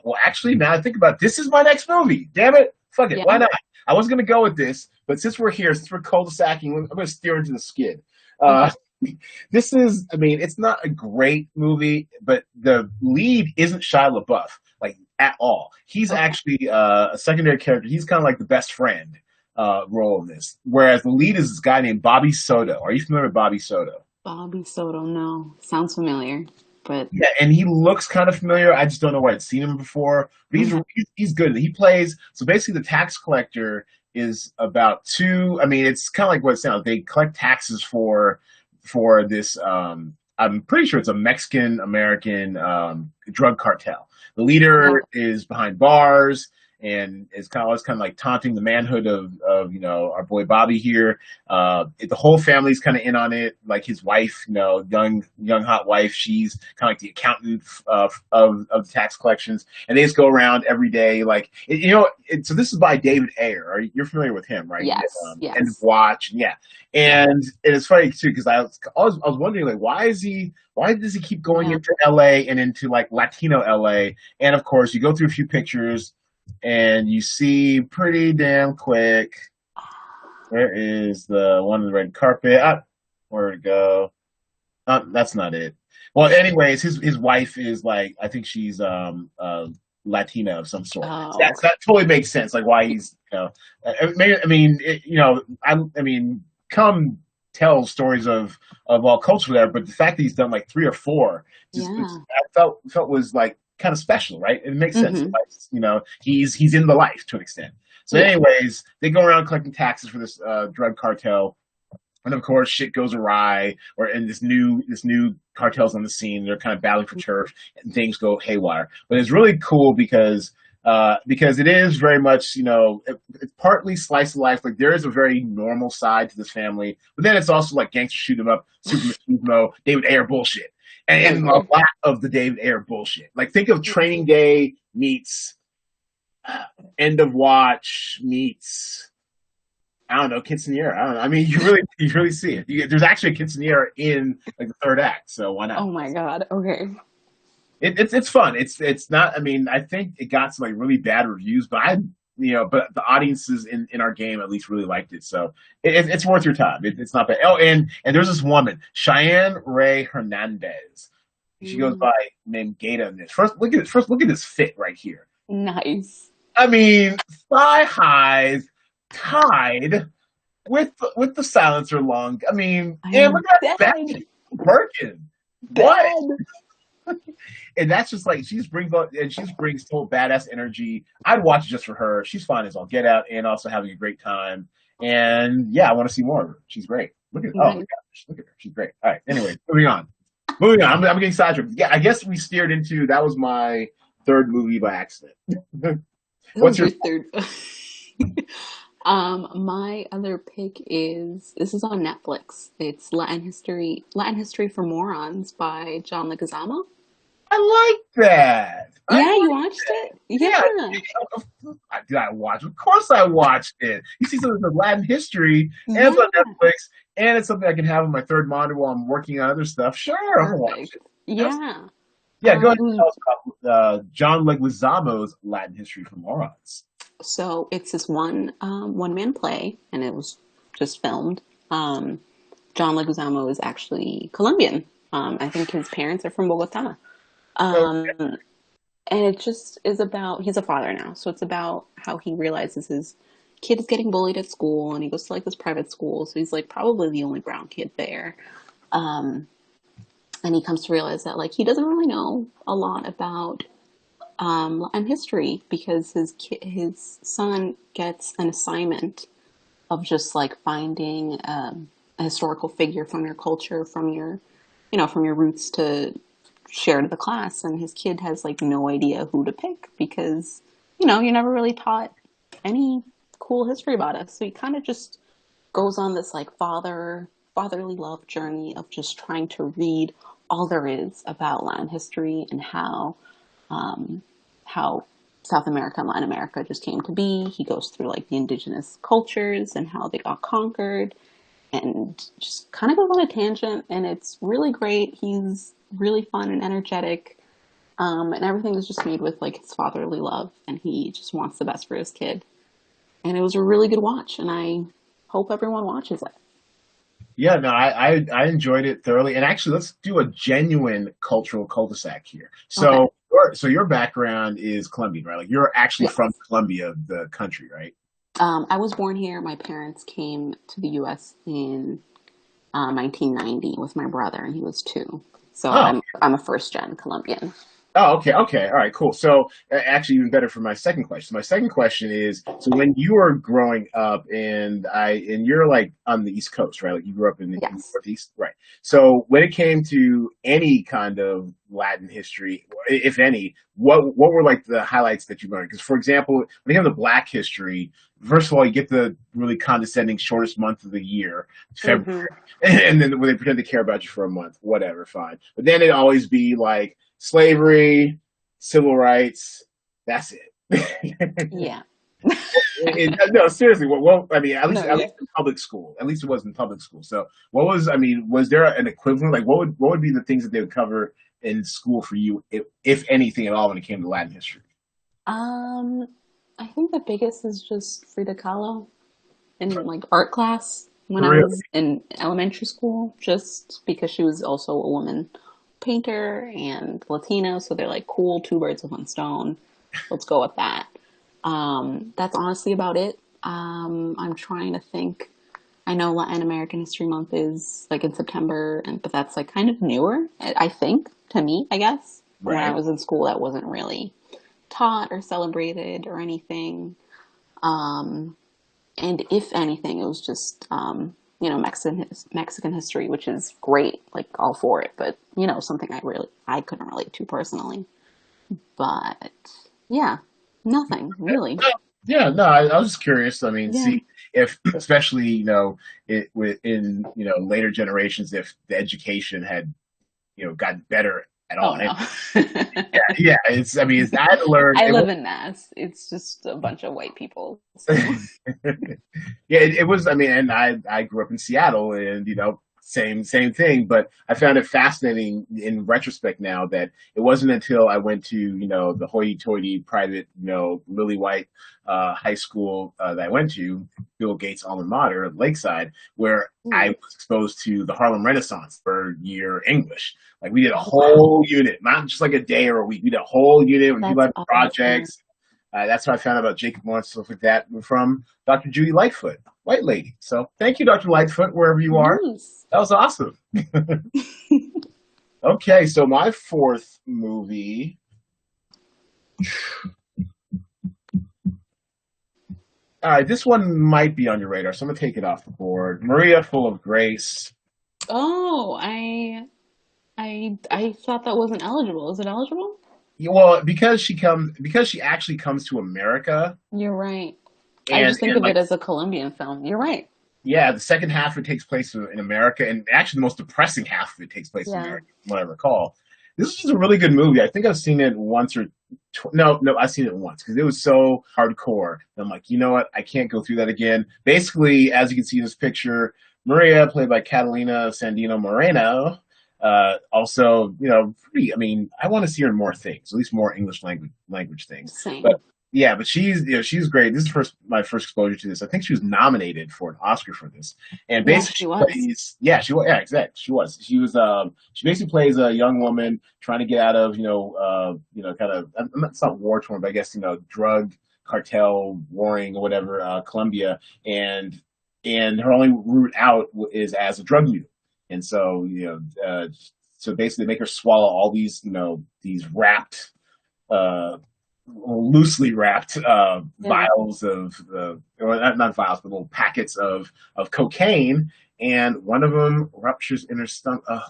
Well, actually, now I think about it, this is my next movie. Damn it, fuck it, yeah. why not? I was gonna go with this, but since we're here, since we're cul-de-sacking, I'm gonna steer into the skid. Uh, Okay. this is, I mean, it's not a great movie, but the lead isn't Shia LaBeouf, like at all. He's Okay. actually a secondary character. He's kind of like the best friend role in this, whereas the lead is this guy named Bobby Soto. Are you familiar with Bobby Soto? Bobby Soto, no. Sounds familiar, but Yeah, and he looks kind of familiar. I just don't know where I'd seen him before. But mhm. he's good. He plays so basically the tax collector is about two. I mean, it's kind of like what it sounds. They collect taxes for this. I'm pretty sure it's a Mexican American drug cartel. The leader Oh, is behind bars and is kind of like taunting the manhood of our boy Bobby here. The whole family's kind of in on it. Like his wife, young hot wife, she's kind of like the accountant of the tax collections, and they just go around every day. Like so this is by David Ayer. You're familiar with him, right? He did yes, End of yes. Watch, and yeah, Yeah. and it's funny too because I was wondering like why does he keep going Yeah. into LA and into like Latino LA? And of course, you go through a few pictures and you see pretty damn quick. Where is the one on the red carpet? Where'd it go? That's not it. Well, anyways, his wife is like I think she's Latina of some sort. So Oh, okay. that totally makes sense. Like why he's I mean I mean come tell stories of all culture there, but the fact that he's done like three or four just Yeah. I felt was like kind of special, right? It makes sense. Hmm. Like, he's in the life to an extent. So, Yeah. anyways, they go around collecting taxes for this drug cartel, and of course, shit goes awry. And this new cartel's on the scene. They're kind of battling for turf, and things go haywire. But it's really cool because it is very much it's partly slice of life. Like there is a very normal side to this family, but then it's also like gangster shoot 'em up, super machismo, David Ayer bullshit, and a Okay. lot of the David Ayer bullshit. Like think of Training Day meets End of Watch meets I don't know, quinceanera. I don't know. I mean, you really see it. There's actually a quinceanera in like the third act, so why not? Oh my God. Okay. It's fun. It's not. I mean, I think it got some like really bad reviews, but but the audiences in our game at least really liked it, so it's worth your time. It's not bad. Oh, and there's this woman, Cheyenne Ray Hernandez. She goes Mm, by named Gata in this. First, look at this fit right here. nice. I mean, thigh highs tied with the silencer lung. I mean, I and look am at that dead, back Birkin. What? dead. And that's just like she just brings out and she just brings total badass energy. I'd watch it just for her. She's fun as all get out and also having a great time. And yeah, I want to see more of her. She's great. Look at oh my Nice. gosh, look at her. She's great. All right. Anyway, moving on. Moving on. I'm getting sidetracked. Yeah, I guess we steered into that was my third movie by accident. That What's was your your third. My other pick is this is on Netflix. It's Latin History for Morons by John Leguizamo. I like that. I Yeah, you like watched it? yeah. Yeah. Did I watch? Of course I watched it. You see some of the Latin history and it's Yeah. on Netflix and it's something I can have on my third monitor while I'm working on other stuff. Sure, I'm gonna watch Perfect. it. Yeah. Yeah, go ahead It and was tell us about John Leguizamo's Latin history for morons. so it's this one man play, and it was just filmed. Um, John Leguizamo is actually Colombian. I think his parents are from Bogota. Okay. Um, and it just is about he's a father now, so it's about how he realizes his kid is getting bullied at school, and he goes to like this private school, so he's like probably the only brown kid there. Um, and he comes to realize that like he doesn't really know a lot about and history because his son gets an assignment of just like finding a historical figure from your culture, from your from your roots to share to the class, and his kid has like no idea who to pick because you never really taught any cool history about us, so he kind of just goes on this like fatherly love journey of just trying to read all there is about Latin history and um, how South America and Latin America just came to be. He goes through like the indigenous cultures and how they got conquered and just kind of goes on a tangent. And it's really great. He's really fun and energetic. And everything is just made with like his fatherly love. And he just wants the best for his kid. And it was a really good watch. And I hope everyone watches it. Yeah, no, I enjoyed it thoroughly. And actually, let's do a genuine cultural cul-de-sac here. Okay. So your background is Colombian, right? Like you're actually from Yes. Colombia, the country, right? I was born here. My parents came to the U.S. in 1990 with my brother, and he was two. So Oh, I'm a first gen Colombian. oh, okay, okay, all right, cool. So actually, even better for my second question. My second question is: so when you were growing up, and you're like on the East Coast, right? Like you grew up in the Yes. Northeast, right? So when it came to any kind of Latin history, if any, what were like the highlights that you learned? Because, for example, when you have the Black history, first of all, you get the really condescending shortest month of the year, February, Hmm. and then when they pretend to care about you for a month, whatever, fine. But then it'd always be like slavery, civil rights. That's it. Yeah. No, seriously. I mean, No, at yeah. least in public school. At least it was in public school. So, what was? I mean, was there an equivalent? Like, what would be the things that they would cover in school for you, if anything at all, when it came to Latin history? Um, I think the biggest is just Frida Kahlo in like art class when I Really? was in elementary school, just because she was also a woman painter and Latina, so they're like cool, two birds with one stone. Let's go with that. That's honestly about it. I'm trying to think. I know Latin American History Month is like in September, and but that's like kind of newer, I think, to me, I guess. When I Right. was in school, that wasn't really taught or celebrated or anything. Um, and if anything, it was just Mexican history, which is great, like all for it. But something I couldn't relate to personally. But yeah, nothing really. Yeah, no, I was just curious. I mean, Yeah. see if, especially, in later generations, if the education had, gotten better at all. Oh And no. yeah, yeah, I mean, I had to learn. I It live in Mass. It's just a bunch of white people. So yeah, it was. I mean, and I grew up in Seattle, and same thing. But I found it fascinating in retrospect now that it wasn't until I went to the hoity-toity private lily white high school that I went to, Bill Gates alma mater, Lakeside, where I hmm. was exposed to the Harlem Renaissance for year English. Like we did a Oh wow, whole unit, not just like a day or a week. We did a whole unit when people that's had awesome. projects. That's what I found out about Jacob Lawrence, stuff like that, from Dr. Judy Lightfoot, White Lady. So thank you, Dr. Lightfoot, wherever you are. Nice. That was awesome. Okay, so my fourth movie. All right, this one might be on your radar, so I'm gonna take it off the board. Maria, Full of Grace. Oh, I thought that wasn't eligible. Is it eligible? Yeah, well, because she actually comes to America, You're right. I and just think and of like it as a Colombian film. You're right. yeah, the second half of it takes place in America, and actually the most depressing half of it takes place in Yeah. America, from what I recall. This is a really good movie. I think I've seen it once or no, I've seen it once because it was so hardcore. And I'm like, you know what? I can't go through that again. Basically, as you can see in this picture, Maria, played by Catalina Sandino Moreno, also, pretty. I mean, I want to see her in more things, at least more English language things. But Same. yeah, but she's great. This is my first exposure to this. I think she was nominated for an Oscar for this, and Yes, basically she was. she was, yeah, exactly, she basically plays a young woman trying to get out of kind of, it's not war torn, but I guess drug cartel warring or whatever, Colombia, and her only route out is as a drug mule, and so so basically they make her swallow all these wrapped. Uh, Loosely wrapped Yeah. vials of or not vials, but little packets of cocaine, and one of them ruptures in her stomach. Oh,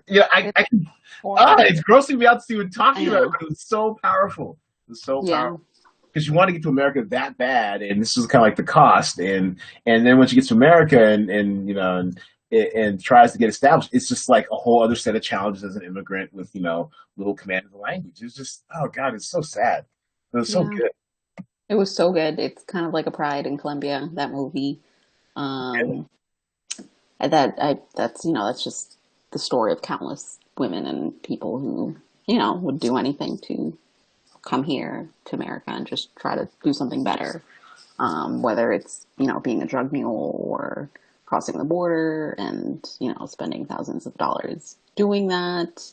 It's I can. horrible. It's grossing me out to see what I talking about it, know. but it was so powerful. It was so Yeah. powerful because you want to get to America that bad, and this is kind of like the cost, and then when she gets to America and tries to get established, it's just like a whole other set of challenges as an immigrant with little command of the language. It's just, oh God, it's so sad. It was so Yeah. good. It was so good. It's kind of like a Pride in Colombia, that movie. Um, that's just the story of countless women and people who, would do anything to come here to America and just try to do something better. Whether it's, being a drug mule or crossing the border and, spending thousands of dollars doing that.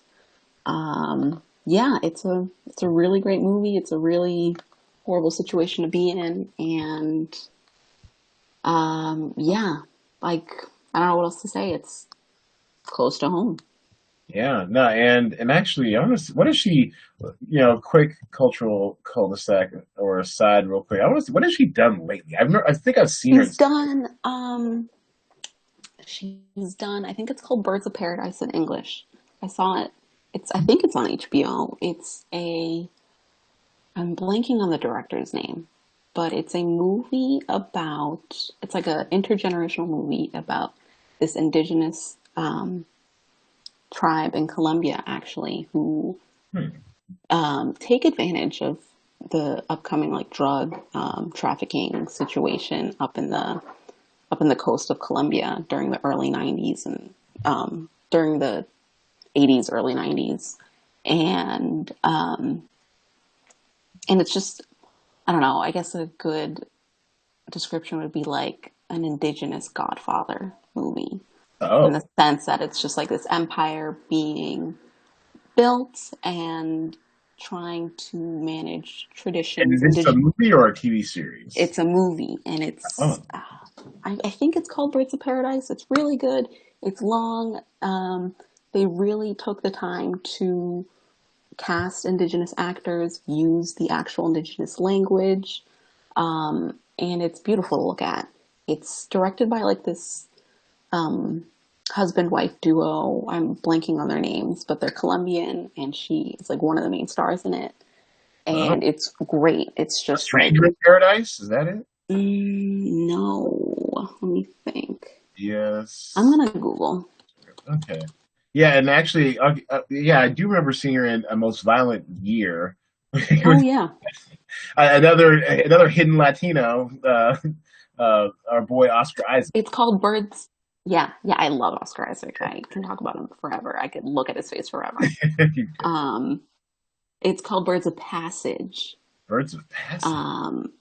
Yeah, it's a really great movie. It's a really horrible situation to be in, and yeah, like I don't know what else to say. It's close to home. Yeah, no, and actually, I want to. What is she? Quick cultural cul-de-sac or aside, real quick. I want to see what has she done lately. I think I've seen her. She's done. She's done. I think it's called Birds of Paradise in English. I saw it. I think it's on HBO. I'm blanking on the director's name, but it's a movie about, it's like an intergenerational movie about this indigenous tribe in Colombia, actually, who Hmm. take advantage of the upcoming like drug trafficking situation up in the coast of Colombia during the early 90s and during the 80s, early 90s. And and it's just, I don't know, I guess a good description would be like an indigenous Godfather movie, in Oh, the sense that it's just like this empire being built and trying to manage and is traditions. this a movie or a TV series? It's a movie, and Oh, I think it's called Birds of Paradise. It's really good. It's long. They really took the time to cast indigenous actors, use the actual indigenous language, and it's beautiful to look at. It's directed by like this husband-wife duo. I'm blanking on their names, but they're Colombian, and she is like one of the main stars in it. oh, And it's great. It's A just like, Stranger in Paradise. Is that it? no, let me think. I'm Yes. gonna Google. Okay. Yeah, and actually, yeah, I do remember seeing her in A Most Violent Year. It Oh was yeah, another hidden Latino, our boy Oscar Isaac. it's called Birds. Yeah, yeah, I love Oscar Isaac. I can talk about him forever. I could look at his face forever. Um, it's called Birds of Passage. Birds of Passage. Um,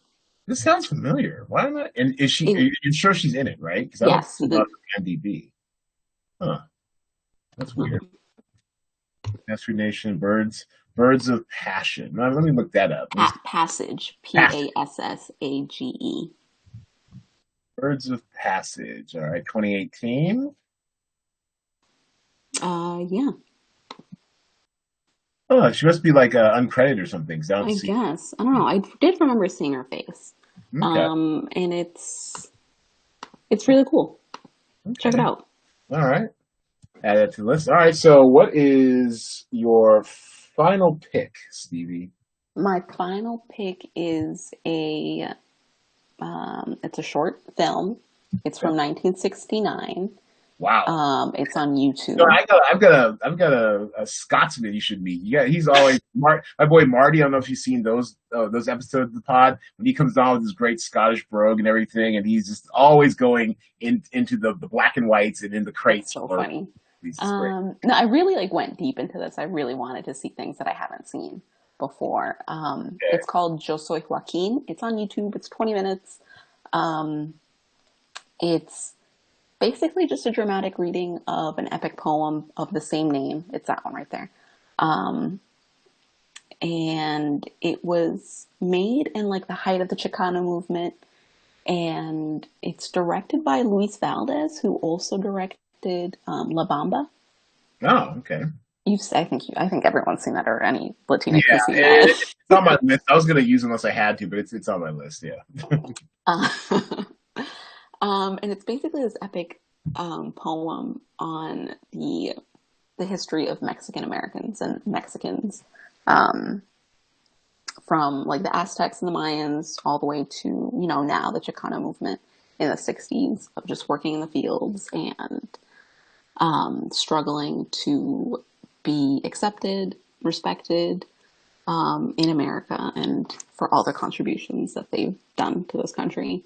This sounds familiar. Why am I? And is she? Are it, you sure she's in it, right? Because I don't yes, see it on IMDb. Huh. That's weird. Master Nation Birds of Passion. Now, let me look that up. Let me see. Passage, Passage. Passage. Birds of Passage. All right, 2018. Yeah, Oh, she must be like uncredited or something. 'Cause I don't I see. guess. I don't know. I did remember seeing her face. Okay. And it's really cool. Check it Okay. out. All right. Add that to the list. All right. So, what is your final pick, Stevie? My final pick is it's a short film. It's Yeah. from 1969. Wow. It's on No, YouTube. I've got a Scotsman you should meet. Yeah, he's always my boy Marty. I don't know if you've seen those episodes of the pod when he comes on with his great Scottish brogue and everything, and he's just always going into the black and whites and in the It's crates so for funny. he's just great. No, I really like went deep into this. I really wanted to see things that I haven't seen before. Okay. It's called Yo Soy Joaquin. It's on YouTube. It's 20 minutes. Um, it's basically just a dramatic reading of an epic poem of the same name. It's that one right there. Um, and it was made in like the height of the Chicano movement. And it's directed by Luis Valdez, who also directed La Bamba. Oh, okay. I think everyone's seen that, or any Latinx Yeah, has seen that. it's on my list. I was gonna use it unless I had to, but it's on my list. Yeah. uh, and it's basically this epic poem on the history of Mexican Americans and Mexicans, um, from like the Aztecs and the Mayans all the way to now the Chicano movement in the '60s of just working in the fields and struggling to be accepted, respected, in America, and for all their contributions that they've done to this country.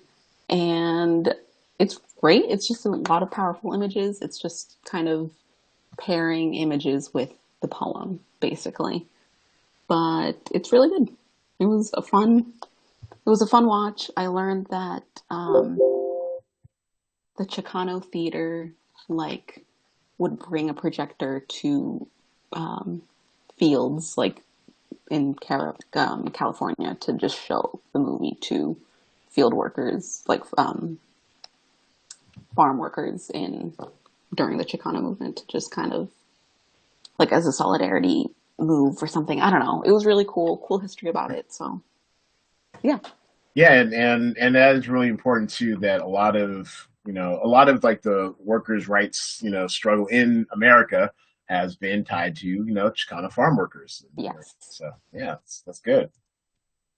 And it's great. It's just a lot of powerful images. It's just kind of pairing images with the poem, basically. But it's really good. It was a fun. It was a fun watch. I learned that the Chicano theater like would bring a projector to um, fields like in California to just show the movie to field workers, like farm workers in during the Chicano movement, to just kind of like as a solidarity move or something. I don't know. It was really cool history about it. So yeah, Yeah, and that is really important too. That a lot of like the workers' rights struggle in America has been tied to Chicano farm workers. yes, So yeah, that's good.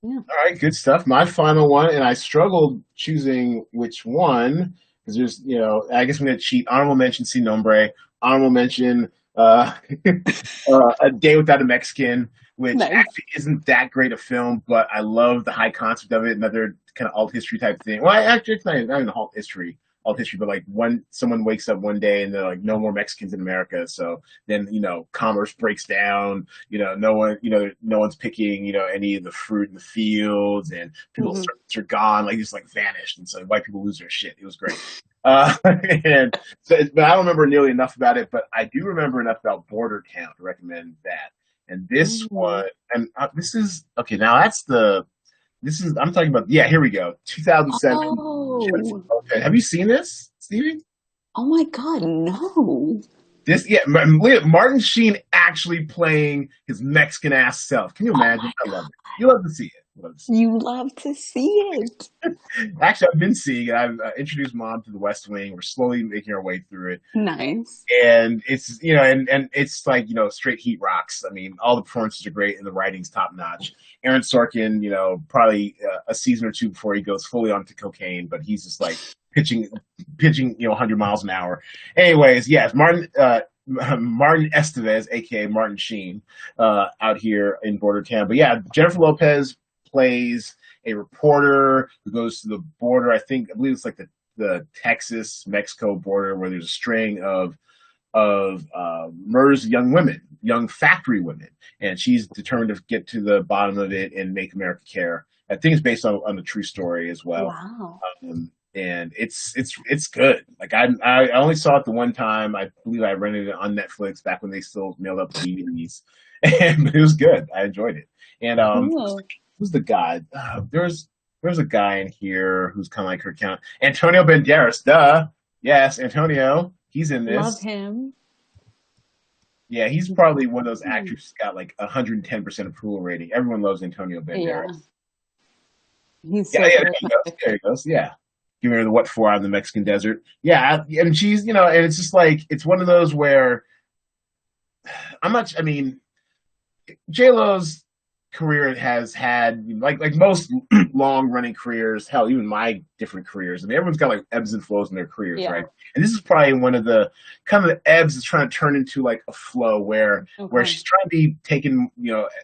yeah. All right, good stuff. My final one, and I struggled choosing which one because there's I guess I'm gonna cheat. Honorable mention, Si Nombre. Honorable mention, uh, A Day Without a Mexican, which Nice. actually isn't that great a film, but I love the high concept of it. Another kind of alt history type thing. Well, actually, it's not even alt history, but like someone wakes up one day and they're like, no more Mexicans in America. So then commerce breaks down. No one's picking any of the fruit in the fields, and people's Hmm. servants are gone, like just like vanished, and so white people lose their shit. It was great. And so, but I don't remember nearly enough about it, but I do remember enough about Border Town to recommend that. And this Mm. one, and this is okay. Now I'm talking about. Yeah, here we go. 2007. Jennifer Oh, Lopez. Have you seen this, Stevie? oh my God, no. This, yeah, Martin Sheen actually playing his Mexican ass self. Can you Oh imagine? my I love God. it. You love to see it. You love to see You love to see it. it. Actually, I've been seeing it. I've introduced Mom to the West Wing. We're slowly making our way through it, Nice. and it's and it's like straight heat rocks. I mean, all the performances are great and the writing's top notch. Aaron Sorkin, probably a season or two before he goes fully onto cocaine, but he's just like pitching 100 miles an hour. Anyways, yes, Martin Estevez, aka Martin Sheen, out here in Border Town. But yeah, Jennifer Lopez plays a reporter who goes to the border. I believe it's like the Texas Mexico border, where there's a string of murders of young women, young factory women, and she's determined to get to the bottom of it and make America care. I think it's based on a true story as well. Wow. and it's good. Like I only saw it the one time. I believe I rented it on Netflix back when they still mailed out the DVDs, and it was good. I enjoyed it. And Cool. who's the guy? There's a guy in here who's kind of like her count. Antonio Banderas, duh. Yes, Antonio. He's in Love this. him. Yeah, he's probably one of those actors who's got like 110% approval rating. Everyone loves Antonio Yeah, Banderas. he's Yeah, so yeah, there he goes. charismatic. There he goes. Yeah. Giving her the what for out of the Mexican desert. Yeah, and she's, and it's just like, it's one of those where I'm not, I mean, J-Lo's career has had like most long running careers, hell, even my different careers. I mean, everyone's got like ebbs and flows in their careers, Yeah. right? And this is probably one of the kind of the ebbs that's trying to turn into like a flow where Okay. she's trying to be taken,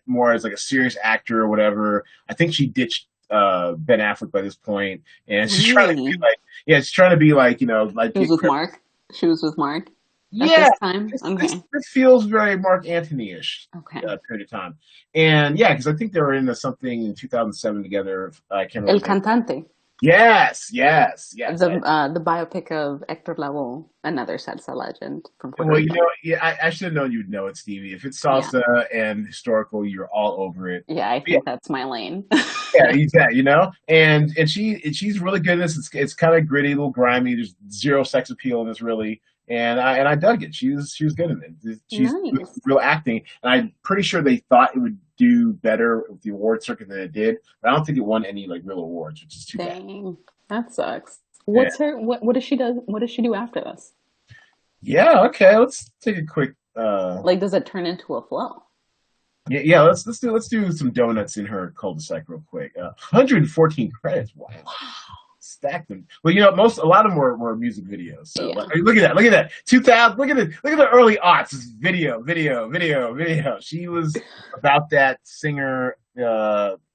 more as like a serious actor or whatever. I think she ditched Ben Affleck by this point, and she's trying to be Really? like, yeah, she's trying to be like, like She was get with credit. Mark. She was with Mark at Yeah, this time. Okay. this feels very Mark Anthony-ish Okay. period of time, and yeah, because I think they were into something in 2007 together. I can't El remember the name. Cantante. Yes, yes, yes. The biopic of Hector Lavoe, another salsa legend from Puerto Well, Rico. yeah, I should have known you'd know it, Stevie. If it's Yeah. salsa and historical, you're all over it. Yeah, I Yeah, think that's my lane. yeah, exactly. She's really good in this. It's kind of gritty, a little grimy. There's zero sex appeal in this, really, and I dug it. She was good in it. She's Nice. real acting, and I'm pretty sure they thought it would do better with the award circuit than it did, but I don't think it won any like real awards, which is too bad. Dang. That sucks. Yeah, What does she do after this? yeah. Okay, let's take a quick. Like, does it turn into a flow? Yeah, yeah. Let's do some donuts in her cul-de-sac real quick. 114 credits. Wow. Stacked them. Well, a lot of them were music videos. So Yeah. like, look at that. 2000. Look at the early aughts. It's video, video, video, video. She was about that singer,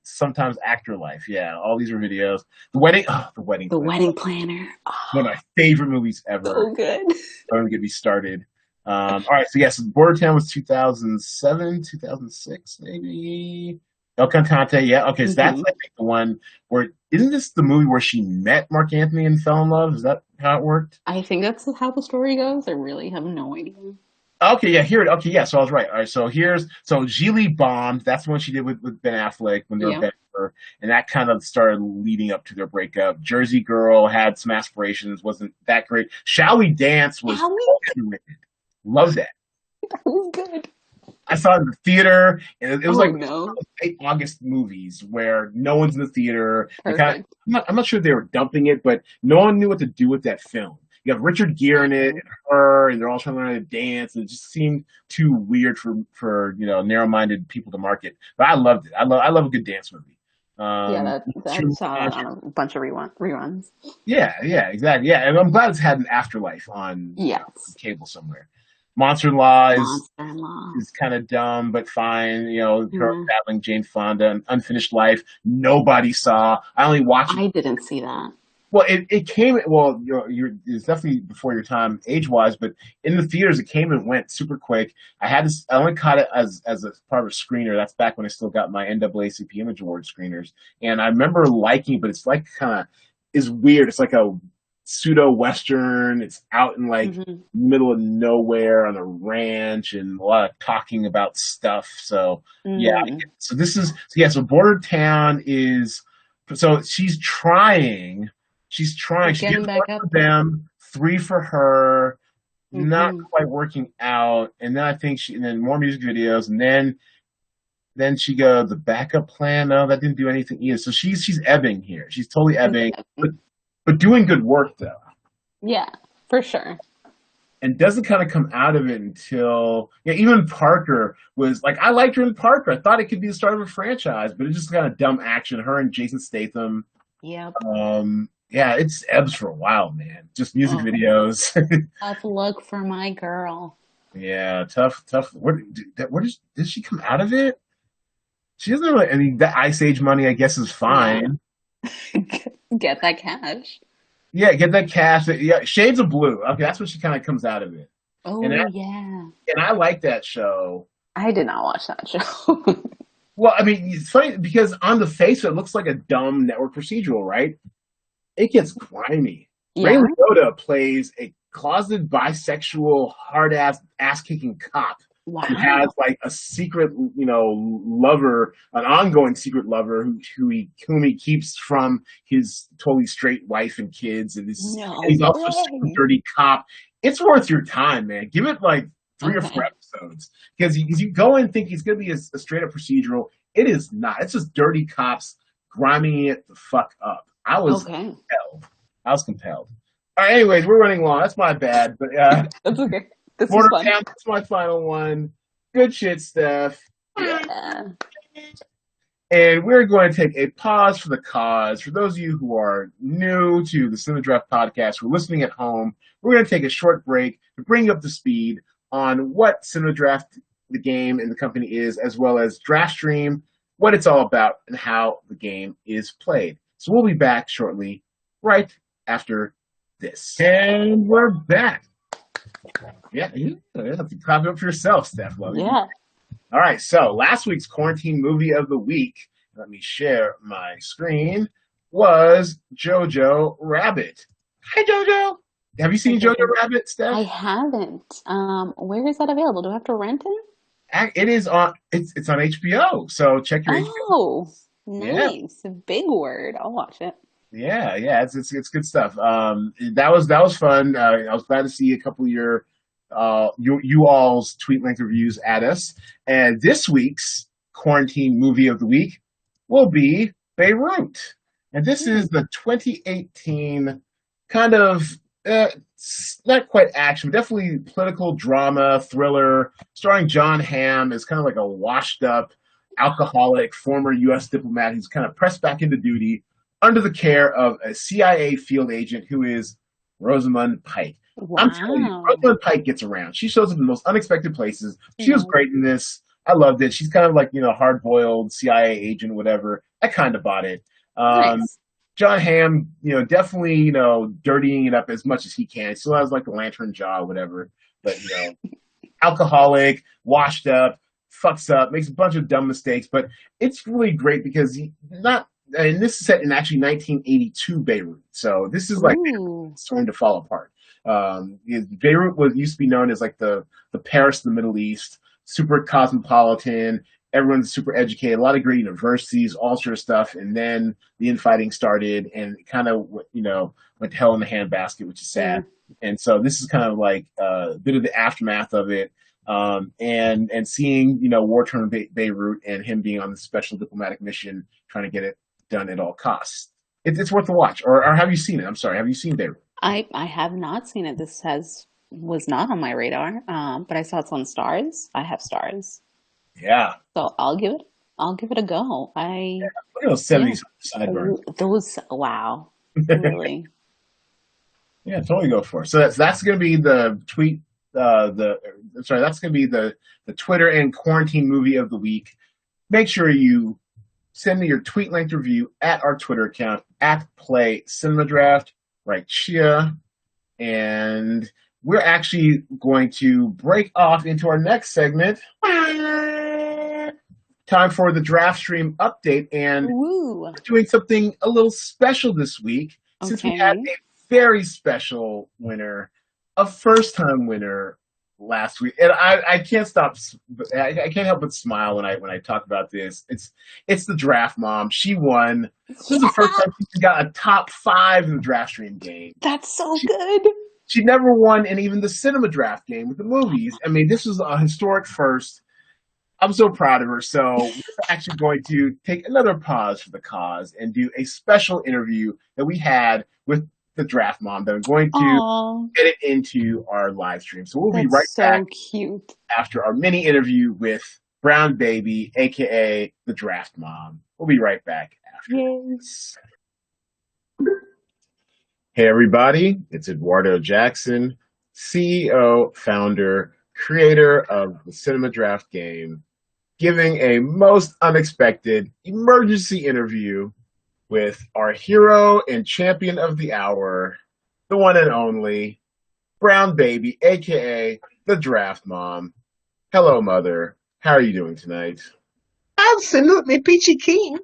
sometimes actor life. Yeah, all these were videos. The wedding. Oh, the wedding. The Planner. Wedding Planner. One of my favorite movies ever. So good. Don't get me started. All right, so yes, Border Town was 2007, 2006, maybe. El Cantante, yeah. Okay, so that's Hmm. I think the one where isn't this the movie where she met Mark Anthony and fell in love? Is that how it worked? I think that's how the story goes. I really have no idea. Okay, yeah, here. Okay, yeah. So I was right. All right, so Gigli bombed. That's the one she did with Ben Affleck when they were Yeah. better, and that kind of started leading up to their breakup. Jersey Girl had some aspirations, wasn't that great. Shall We Dance was How we underrated. Love that. That was good. I saw it in the theater, and it was Oh like no. late August movies where no one's in the theater. Perfect. I'm not sure if they were dumping it, but no one knew what to do with that film. You have Richard Gere in it, Mhm. and her, and they're all trying to learn how to dance, and it just seemed too weird for narrow-minded people to market. But I loved it. I love a good dance movie. Yeah, Um, that saw on a bunch of reruns. yeah, yeah, exactly. Yeah, and I'm glad it's had an afterlife on Yes. cable somewhere. Monster in Law Monster-in-Law. is kind of dumb but fine. Her Mhm. battling Jane Fonda, and Unfinished Life. Nobody saw. I only watched it. I didn't see that. Well, it came. Well, it's definitely before your time age wise, but in the theaters it came and went super quick. I had this. I only caught it as a part of a screener. That's back when I still got my NAACP Image Award screeners, and I remember liking it, but it's like kind of is weird. It's like a pseudo western. It's out in like Hmm. middle of nowhere on a ranch, and a lot of talking about stuff. So yeah, Mm. so this is so Border Town is so she's trying. She Getting gets back one up for there. them, three for her, not Hmm. quite working out, and then I think and then more music videos, and then she goes the backup plan. No, that didn't do anything either. So she's ebbing here. She's totally ebbing, but doing good work though. Yeah, for sure. And doesn't kind of come out of it until even Parker was like I liked her in Parker. I thought it could be the start of a franchise, but it's just kind of dumb action. Her and Jason Statham. Yep. Yeah, it's ebbs for a while, man. Just music Oh, videos. tough luck for my girl. Yeah, tough, tough. Where did she come out of it? She doesn't really. I mean, the Ice Age money, I guess, is Yeah. fine. Get that cash. Yeah, get that cash. Yeah, Shades of Blue. Okay, that's what she kind of comes out of it. And Oh yeah. I like that show. I did not watch that show. Well, I mean, it's funny because on the face of it looks like a dumb network procedural, right? it gets grimy. Ray Yeah. Liotta plays a closeted bisexual, ass kicking cop who has Wow. like a secret, lover, an ongoing secret lover whom he keeps from his totally straight wife and kids, and No he's also a super way. dirty cop. It's worth your time, man. Give it like 3 or 4 Okay. episodes because you go and think he's gonna be a straight up procedural. It is not. It's just dirty cops grinding it the fuck up. Okay. Compelled. I was compelled. All right, anyways, we're running long. That's my bad. But That's okay. This was Border fun. Town, that's my final one. Good shit, Steph. Yeah. And we're going to take a pause for the cause. For those of you who are new to the Cinema Draft podcast, who are listening at home, we're going to take a short break to bring you up to speed on what Cinema Draft, the game and the company is, as well as DraftStream, what it's all about, and how the game is played. So we'll be back shortly, right after this. And we're back. Yeah, you have to clap it up for yourself, Steph. Love you. Yeah. All right, so last week's quarantine movie of the week, let me share my screen, was Jojo Rabbit. Hi, Jojo. Have you seen Jojo Rabbit, I Steph? haven't. Where is that available? Do I have to rent it? It is on. It's on HBO. So check your HBO. Oh, Yeah, nice. A big word. I'll watch it. yeah. It's good stuff. That was fun. I was glad to see a couple of you all's tweet length reviews at us. And this week's quarantine movie of the week will be Beirut. And this is the 2018 kind of not quite action, but definitely political drama thriller starring John Hamm as kind of like a washed up alcoholic former U.S. diplomat who's kind of pressed back into duty under the care of a CIA field agent who is Rosamund Pike. I'm telling you, Wow. Rosamund Pike gets around. She shows up in the most unexpected places. She was Mhm. great in this. I loved it. She's kind of like, hard boiled CIA agent, whatever. I kind of bought it. Um, Nice. John Hamm, definitely, dirtying it up as much as he can. He still has like the lantern jaw, whatever. But, alcoholic, washed up, fucks up, makes a bunch of dumb mistakes. But it's really great because and this is set in actually 1982 Beirut. So this is like Ooh. starting to fall apart. Beirut used to be known as like the Paris of the Middle East, super cosmopolitan. Everyone's super educated, a lot of great universities, all sort of stuff. And then the infighting started, and it kind of went to hell in the handbasket, which is sad. Mm. And so this is kind of like a bit of the aftermath of it, and seeing war-torn Beirut and him being on the special diplomatic mission, trying to get it done at all costs. It's worth a watch. Or have you seen it? I'm sorry, have you seen Beirut? I have not seen it. This has was not on my radar. But I saw it's on Stars. I have Stars, Yeah. so I'll give it a go. Look at those Yeah. 70s sideburns. Those wow. Really. Yeah, totally go for it. So that's going to be the tweet. That's going to be the Twitter and quarantine movie of the week. Make sure you send me your tweet length review at our Twitter account at Play Cinema Draft right here, and we're actually going to break off into our next segment. Time for the draft stream update, and Woo. we're doing something a little special this week since we had Okay. a very special winner, a first-time winner last week, and I can't stop. I can't help but smile when I talk about this. It's the Draft Mom. She won. This is the first Yeah, time she got a top 5 in the Draft Stream game. that's so She, good. she never won in even the Cinema Draft game with the movies. I mean, this was a historic first. I'm so proud of her. So we're actually going to take another pause for the cause and do a special interview that we had with the Draft Mom that I'm going to Oh, get it into our live stream. So we'll be right that's back so cute. after our mini interview with Brown Baby, aka the Draft Mom. We'll be right back after Yay. this. Hey everybody, it's Edwardo Jackson, CEO, founder, creator of the Cinema Draft game, giving a most unexpected emergency interview with our hero and champion of the hour, the one and only Brown Baby, aka the Draft Mom. Hello, Mother. How are you doing tonight? Absolutely peachy keen.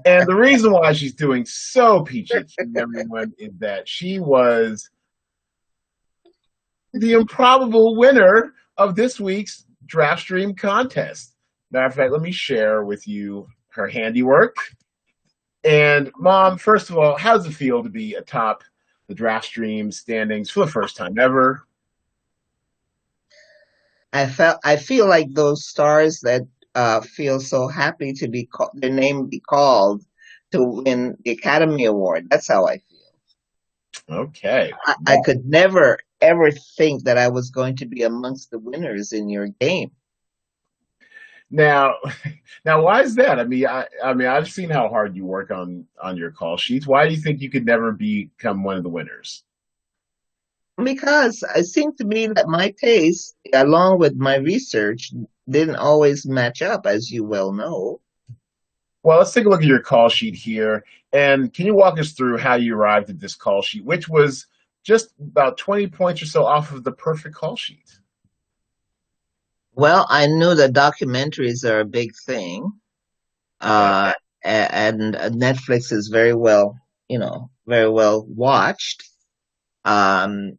And the reason why she's doing so peachy keen, everyone, is that she was the improbable winner of this week's DraftStream contest. Matter of fact, let me share with you her handiwork. And Mom, first of all, how does it feel to be atop the DraftStream standings for the first time ever? I feel like those stars that feel so happy to be their name be called to win the Academy Award. That's how I feel. Okay. I could never ever think that I was going to be amongst the winners in your game. Now, now, why is that? I mean, I've seen how hard you work on your call sheets. Why do you think you could never become one of the winners? Because it seemed to me that my taste, along with my research, didn't always match up, as you well know. Well, let's take a look at your call sheet here. And can you walk us through how you arrived at this call sheet, which was just about 20 points or so off of the perfect call sheet? Well, I knew that documentaries are a big thing, Okay. uh, and Netflix is very well, very well watched, um,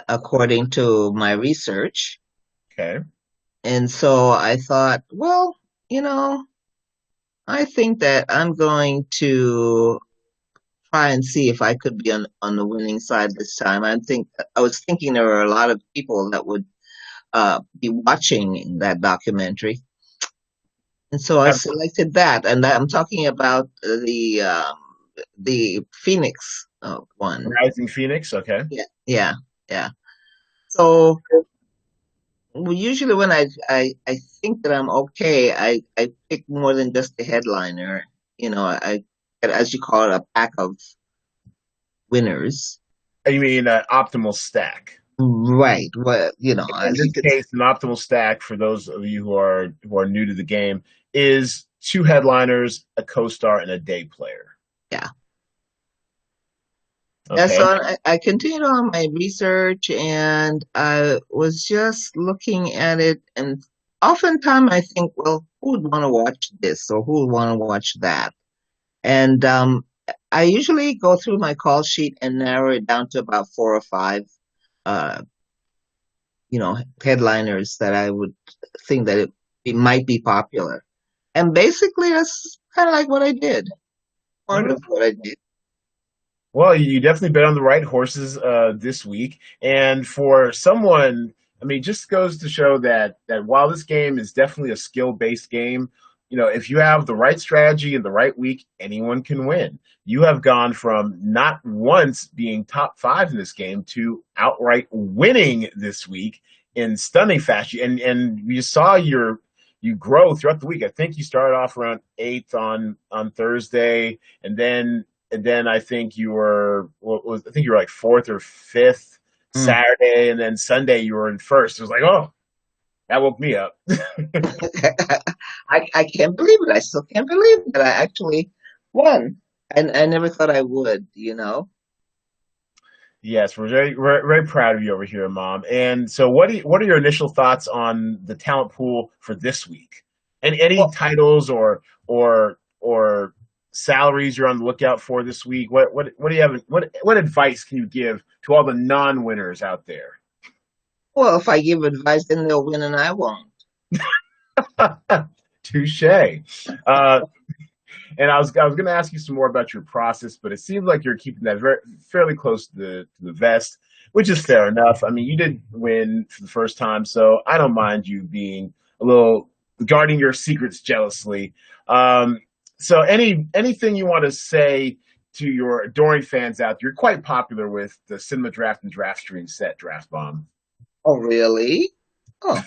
according to my research. Okay. And so I thought, well, you know, I think that I'm going to try and see if I could be on the winning side this time. I was thinking there were a lot of people that would be watching that documentary. And so I selected that, and I'm talking about the Phoenix one. Rising Phoenix. Okay. Yeah, yeah, yeah. So usually when I think that I'm okay, I pick more than just the headliner. I as you call it, a pack of winners. You mean optimal stack? Right. Well, In as you this could. case, an optimal stack for those of you who are new to the game is two headliners, a co-star, and a day player. Yeah. Yeah, Okay. so I continued on my research and I was just looking at it, and oftentimes I think, well, who would want to watch this or who would want to watch that? And I usually go through my call sheet and narrow it down to about four or five, uh, headliners that I would think that it might be popular. And basically, that's kind of like what I did, part of what I did. Well, you definitely bet on the right horses this week, and for someone, I mean, just goes to show that while this game is definitely a skill-based game, if you have the right strategy and the right week, anyone can win. You have gone from not once being top five in this game to outright winning this week in stunning fashion, and you saw you grow throughout the week. I think you started off around eighth on Thursday, and then I think I think you were like fourth or fifth Mm. Saturday, and then Sunday you were in first. It was like, oh, that woke me up. I can't believe it. I still can't believe that I actually won. And I never thought I would. Yes, we're very proud of you over here, Mom. And so, what are your initial thoughts on the talent pool for this week? And any Well, titles or salaries you're on the lookout for this week? What do you have? What advice can you give to all the non-winners out there? well, if I give advice, then they'll win and I won't. Touche. And I was going to ask you some more about your process, but it seems like you're keeping that fairly close to the vest, which is fair enough. I mean, you did win for the first time, so I don't mind you being a little guarding your secrets jealously. So anything you want to say to your adoring fans out there? You're quite popular with the Cinema Draft and DraftStream set, DraftMom. Oh, really? Oh,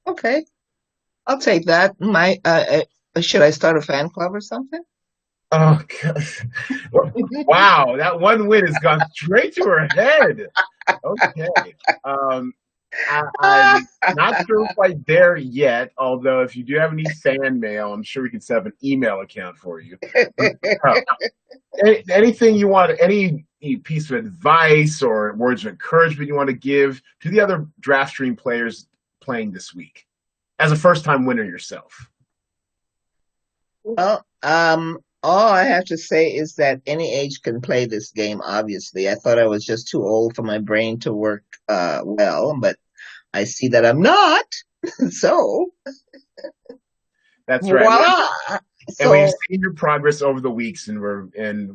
okay. I'll take that. Should I start a fan club or something? Oh, God. Wow, that one win has gone straight to her head. Okay. Um, I'm not sure quite there yet, although if you do have any fan mail, I'm sure we can set up an email account for you. Uh, anything you want, any piece of advice or words of encouragement you want to give to the other DraftStream players playing this week as a first-time winner yourself? Well, all I have to say is that any age can play this game, obviously. I thought I was just too old for my brain to work well, but I see that I'm not. So, That's right. voila. And we've So, seen your progress over the weeks, and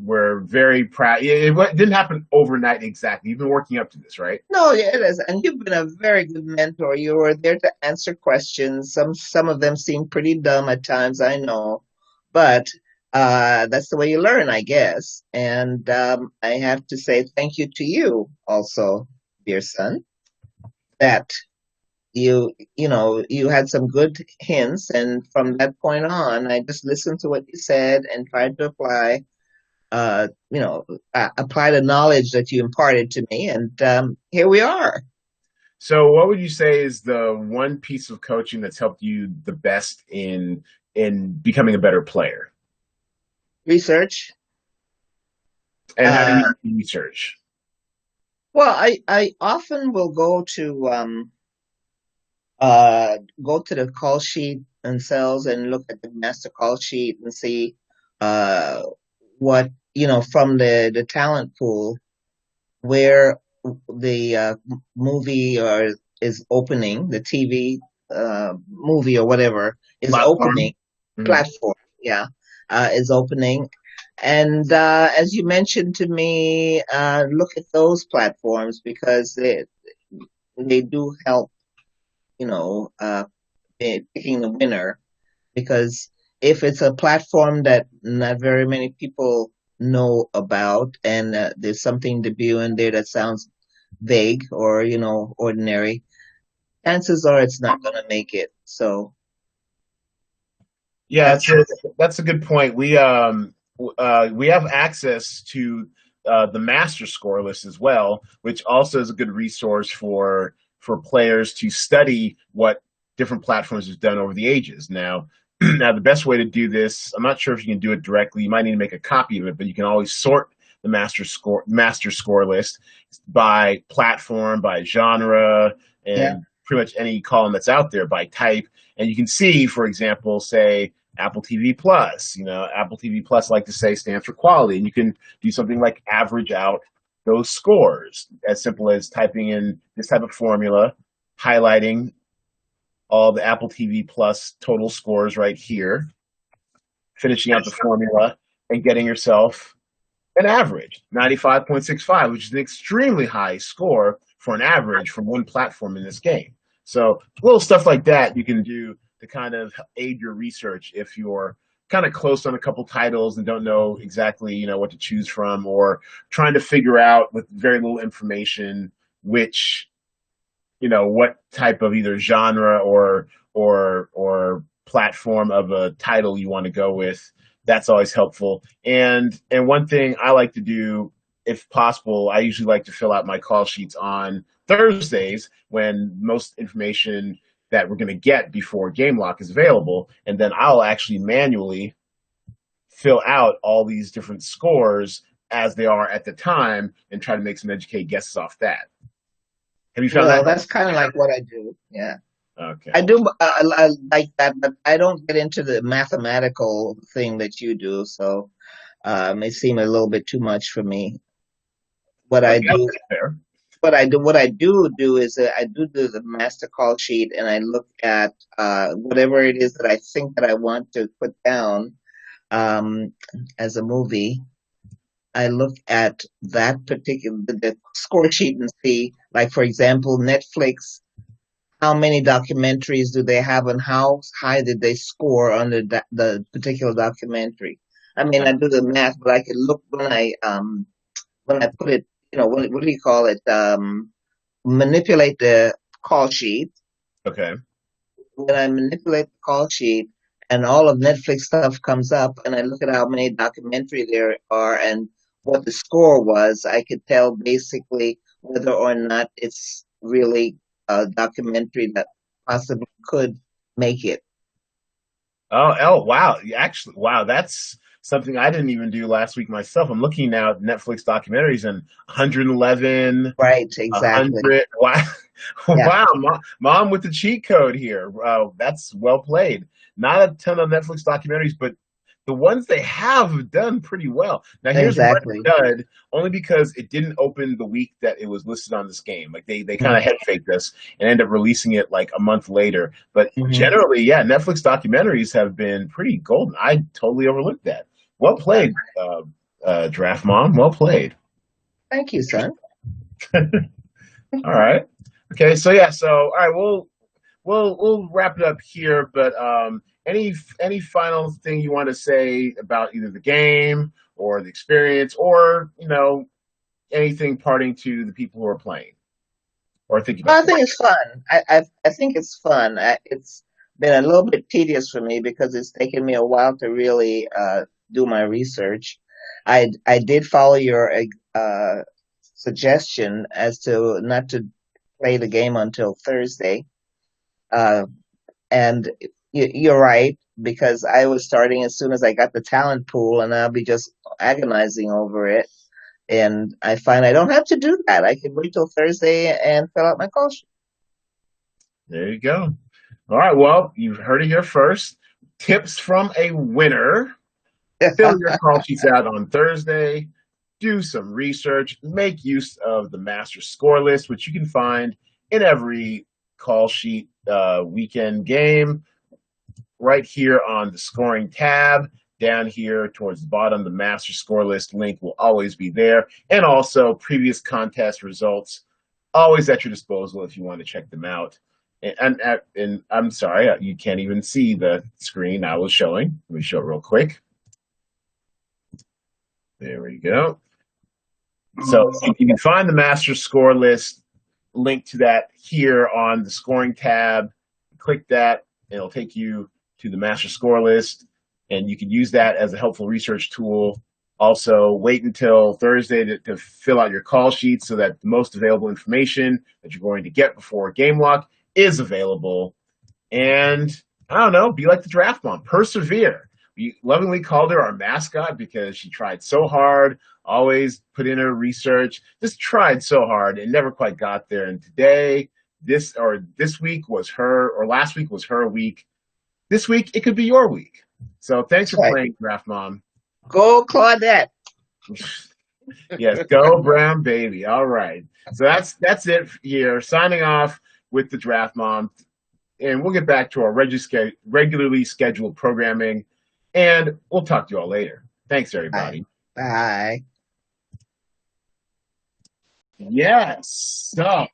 we're very proud. It didn't happen overnight exactly. You've been working up to this, right? no, yeah, it is. And you've been a very good mentor. You were there to answer questions. Some of them seem pretty dumb at times, I know. But that's the way you learn, I guess. And I have to say thank you to you also, dear son, that you had some good hints, and from that point on, I just listened to what you said and tried to apply the knowledge that you imparted to me, and here we are. So, what would you say is the one piece of coaching that's helped you the best in becoming a better player? Research. And how do Uh, you do research? well, I often will go to the call sheet themselves and look at the master call sheet and see uh, what from the talent pool where the movie or is opening, the TV movie or whatever is Platform. opening, platform, yeah, is opening. And as you mentioned to me, look at those platforms because they do help, picking the winner. Because if it's a platform that not very many people know about, and there's something debuting there that sounds vague or ordinary, chances are it's not going to make it. So Yeah, that's that's a good point. We have access to the master score list as well, which also is a good resource for players to study what different platforms have done over the ages. Now, now the best way to do this, I'm not sure if you can do it directly. You might need to make a copy of it, but you can always sort the master score list by platform, by genre, yeah. and pretty much any column that's out there by type. And you can see, for example, say Apple TV Plus. Apple TV Plus, like to say, stands for quality, and you can do something like average out those scores as simple as typing in this type of formula, highlighting all the Apple TV Plus total scores right here, finishing out the formula, and getting yourself an average, 95.65, which is an extremely high score for an average from one platform in this game. So little stuff like that you can do to kind of aid your research if you're kind of close on a couple titles and don't know exactly, what to choose from, or trying to figure out with very little information which, what type of either genre or platform of a title you want to go with. That's always helpful. And one thing I like to do, if possible, I usually like to fill out my call sheets on Thursdays when most information that we're going to get before game lock is available, and then I'll actually manually fill out all these different scores as they are at the time and try to make some educated guesses off that. Have you found Well, that? that's kind of like what I do. Yeah. Okay. I do I like that, but I don't get into the mathematical thing that you do, so it seemed a little bit too much for me. What I Okay, do, that's fair. what I do is I do the master call sheet, and I look at whatever it is that I think that I want to put down um, as a movie. I look at that particular the score sheet and see, like for example, Netflix. How many documentaries do they have, and how high did they score on the particular documentary? I mean, I do the math, but I can look when I put it, what do you call it? Manipulate the call sheet. Okay. When I manipulate the call sheet and all of Netflix stuff comes up, and I look at how many documentary there are and what the score was, I could tell basically whether or not it's really a documentary that possibly could make it. Oh, wow. Actually, wow, that's something I didn't even do last week myself. I'm looking now at Netflix documentaries and 111, Right, exactly. 100. Wow. Yeah. Wow, mom with the cheat code here. That's well played. Not a ton of Netflix documentaries, but the ones they have done pretty well. Now here's one Exactly. dud, only because it didn't open the week that it was listed on this game. Like they kind of Mhm. head faked us and ended up releasing it like a month later. But Mhm. generally, yeah, Netflix documentaries have been pretty golden. I totally overlooked that. Well played, Draft Mom. Well played. Thank you, son. All right. Okay. So yeah. So all right. We'll wrap it up here. But any final thing you want to say about either the game or the experience, or anything parting to the people who are playing or thinking about I playing? think it's fun. I think it's fun. It's been a little bit tedious for me because it's taken me a while to really do my research. I did follow your uh, suggestion as to not to play the game until Thursday. Uh, and you're right, because I was starting as soon as I got the talent pool, and I'll be just agonizing over it. And I find I don't have to do that. I can wait till Thursday and fill out my call sheet. There you go. All right. Well, you've heard it here first. Tips from a winner. Fill your call sheets out on Thursday. Do some research. Make use of the master score list, which you can find in every call sheet weekend game right here on the scoring tab. Down here towards the bottom, the master score list link will always be there. And also previous contest results always at your disposal if you want to check them out. And I'm sorry, you can't even see the screen I was showing. Let me show it real quick. There we go. So you can find the master score list link to that here on the scoring tab. Click that, and it'll take you to the master score list, and you can use that as a helpful research tool. Also, wait until Thursday to fill out your call sheet so that the most available information that you're going to get before game lock is available. And I don't know, be like the draft mom, persevere. We lovingly called her our mascot because she tried so hard, always put in her research, just tried so hard and never quite got there. And today, this week was her, or last week was her week. This week, it could be your week. So thanks That's for right. playing, Draft Mom. Go Claudette. Yes, go Brown baby. All right. So that's it here. Signing off with the Draft Mom, and we'll get back to our regularly scheduled programming, and we'll talk to you all later. Thanks, Bye. everybody. Bye. Yes. So I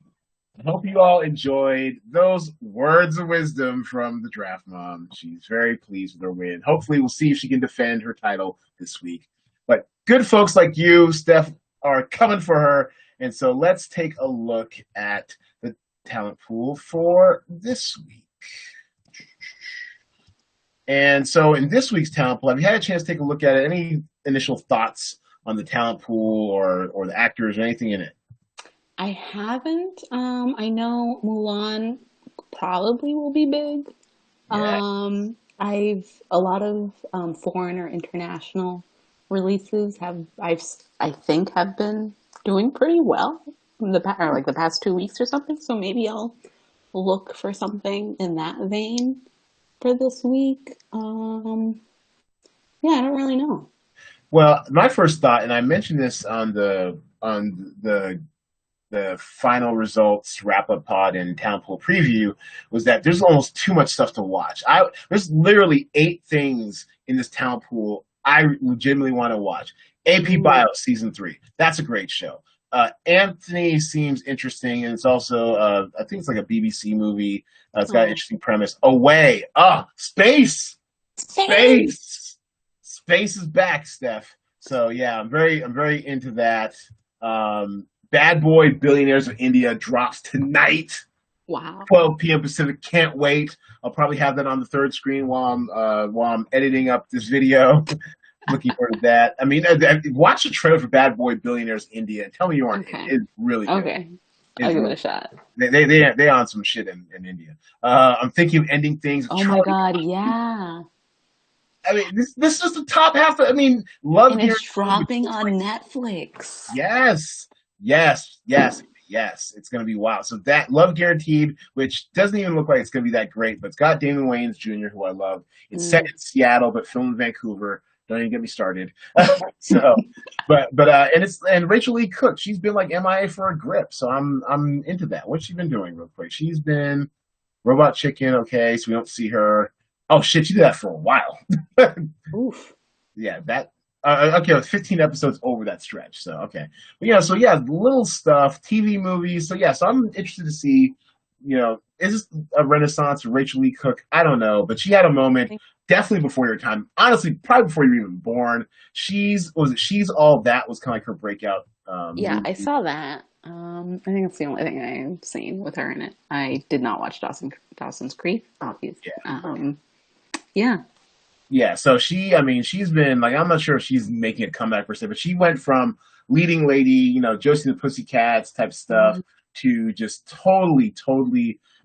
hope you all enjoyed those words of wisdom from the Draft Mom. She's very pleased with her win. Hopefully, we'll see if she can defend her title this week. But good folks like you, Steph, are coming for her. And so let's take a look at the talent pool for this week. And so in this week's talent pool, have you had a chance to take a look at it? Any initial thoughts on the talent pool or the actors or anything in it? I haven't. I know Mulan probably will be big. Yeah. I've a lot of foreign or international releases I think have been doing pretty well in or like the past 2 weeks or something. So maybe I'll look for something in that vein for this week. Yeah, I don't really know. Well, my first thought, and I mentioned this on the final results wrap up pod and town pool preview, was that there's almost too much stuff to watch. There's literally 8 things in this town pool I legitimately want to watch. AP Mm. Bio season 3. That's a great show. Anthony seems interesting, and it's also I think it's like a BBC movie. It's got an Oh, interesting premise. Away, space, space. space is back, Steph. So yeah, I'm very into that. Bad Boy Billionaires of India drops tonight, Wow. 12 p.m. Pacific. Can't wait. I'll probably have that on the third screen while I'm editing up this video. Looking forward to that. I mean, watch the trailer for Bad Boy Billionaires India and tell me you aren't in it. Okay. It's really good. Okay. I'll It's give it really a shot. they on some shit in India. I'm thinking of ending things with Oh my Charlie. God, yeah. I mean, this is the top half. I mean, love And Gary it's dropping on Netflix. Yes, yes, yes. Yes, it's going to be wild. So that Love Guaranteed, which doesn't even look like it's going to be that great, but it's got Damon Wayans Jr., who I love. It's set Mm. in Seattle, but filmed in Vancouver. Don't even get me started. So, and Rachel Lee Cook, she's been like MIA for a grip, so I'm into that. What's she been doing, real quick? She's been Robot Chicken. Okay, so we don't see her. Oh shit, she did that for a while. Oof. Yeah, that okay, it was 15 episodes over that stretch. So okay. But yeah, so yeah, little stuff, TV movies. So yeah, so I'm interested to see, is this a renaissance of Rachel Lee Cook? I don't know, but she had a moment definitely before your time. Honestly, probably before you were even born. She's All That was kind of like her breakout Yeah, I movie. saw that. I think that's the only thing I've seen with her in it. I did not watch Dawson's Creek, obviously. Yeah. Yeah. Yeah, so I mean, she's been like, I'm not sure if she's making a comeback per se, but she went from leading lady, Josie and the Pussycats type stuff Mhm. to just totally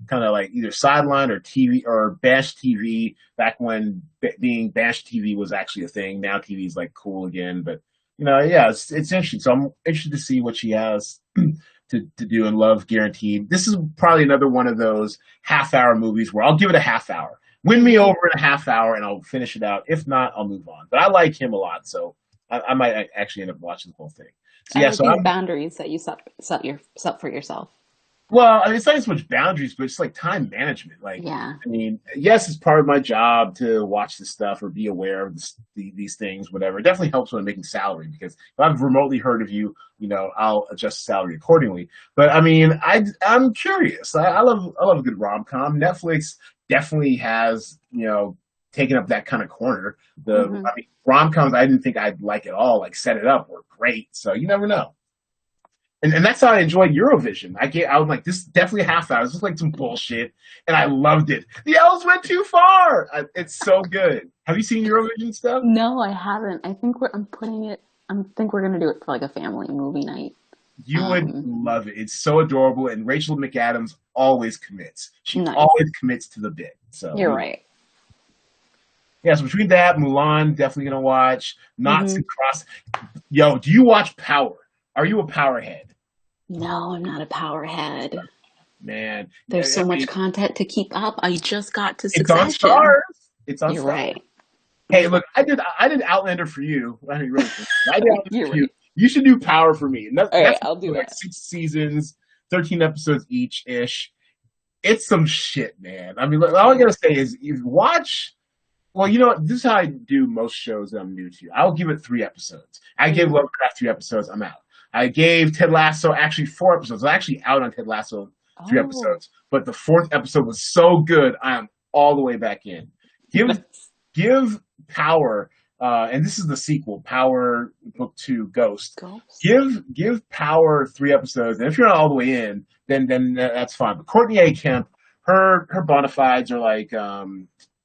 kind of like either sideline or TV or bash TV back when being bash TV was actually a thing. Now TV is like cool again, but yeah, it's interesting. So I'm interested to see what she has to do in Love Guaranteed. This is probably another one of those half-hour movies where I'll give it a half hour. Win me over in a half hour, and I'll finish it out. If not, I'll move on. But I like him a lot, so I might actually end up watching the whole thing. So I yeah, like so these I'm boundaries that you set for yourself. well. I mean, it's not as much boundaries, but it's like time management. Like, Yeah. I mean, yes, it's part of my job to watch this stuff or be aware of these things, whatever. It definitely helps when I'm making salary because if I've remotely heard of you, I'll adjust salary accordingly. But I mean, I'm curious. I love a good rom com. Netflix definitely has taken up that kind of corner. Hmm. I mean, rom coms I didn't think I'd like at all. Like Set It Up were great. So you never know. And that's how I enjoyed Eurovision. I was like, this is definitely a half hour. This is like some bullshit, and I loved it. The elves went too far. It's so good. Have you seen Eurovision stuff? No, I haven't. I think we're gonna do it for like a family movie night. You would Um, love it. It's so adorable, and Rachel McAdams always commits. She nice. always commits to the bit. So You're right. yeah, so between that, Mulan, definitely gonna watch. Knots Hmm. and Cross. Yo, do you watch Power? Are you a Power head? No, I'm not a powerhead. Man, There's I so much mean, content to keep up. I just got to it's on Succession. Stars. It's on You're Stars. right. Hey, look, I did Outlander for you. I mean, really, I did Outlander You're for you. right. You should do Power for me. And All right, that's I'll do like that. 6 seasons, 13 episodes each ish. It's some shit, man. I mean, look, all I gotta say is you watch. Well, you know what? This is how I do most shows that I'm new to. I'll give it 3 episodes. I gave Mm. Lovecraft 3 episodes. I'm out. I gave Ted Lasso actually 4 episodes. I'm actually out on Ted Lasso three Oh, episodes, but the fourth episode was so good. I am all the way back in. Give nice. give Power, and this is the sequel, Power Book Two, Ghost. Ghost. Give Power 3 episodes, and if you're not all the way in, then that's fine. But Courtney A. Kemp, her bona fides are like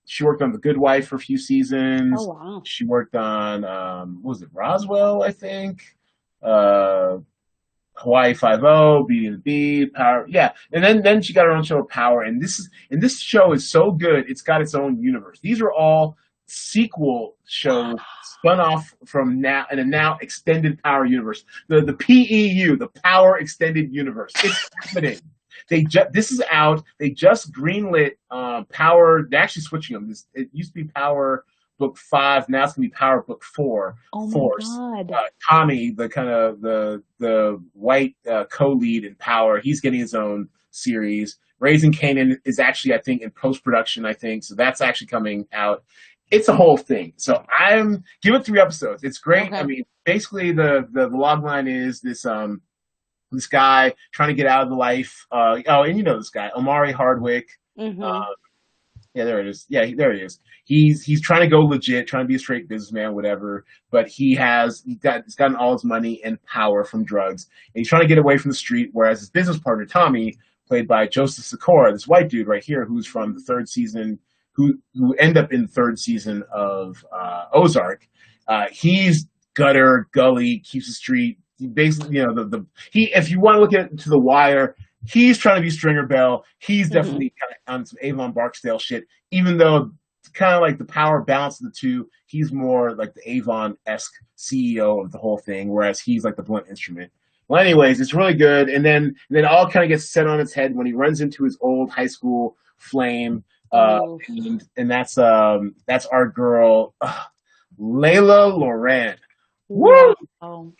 she worked on The Good Wife for a few Oh seasons. wow. She worked on what was it, Roswell, I think. Uh, Hawaii Five O, Beauty and the Beast, Power, yeah, and then she got her own show, Power, and this show is so good, it's got its own universe. These are all sequel shows spun off from now in a now extended Power universe, the PEU, the Power Extended Universe. It's happening. This is out. They just greenlit Power. They're actually switching them. It used to be Power Book 5. Now it's gonna be Power Book 4. Oh my Force. God. Tommy, the kind of the white co-lead in Power, he's getting his own series. Raising Kanan is actually, I think, in post production. I think so. That's actually coming out. It's a whole thing. So I'm give it 3 episodes. It's great. I Okay. mean, basically the log line is this guy trying to get out of the life. And you know this guy, Omari Hardwick. Mm-hmm. Uh, yeah, there it is. Yeah, there he is. He's trying to go legit, trying to be a straight businessman, whatever. But he's gotten all his money and power from drugs, and he's trying to get away from the street. Whereas his business partner Tommy, played by Joseph Sikora, this white dude right here, who's from the third season, who end up in the third season of Ozark. He's gutter, gully, keeps the street. He basically, he. If you want to look at it to the wire, he's trying to be Stringer Bell. He's Mm-hmm. definitely kind of on some Avon Barksdale shit, even though it's kind of like the power balance of the two. He's more like the Avon-esque CEO of the whole thing, whereas he's like the blunt instrument. Well, anyways, it's really good, and then it all kind of gets set on its head when he runs into his old high school flame, uh, Oh, and that's our girl, Layla Loren. Woo! wow.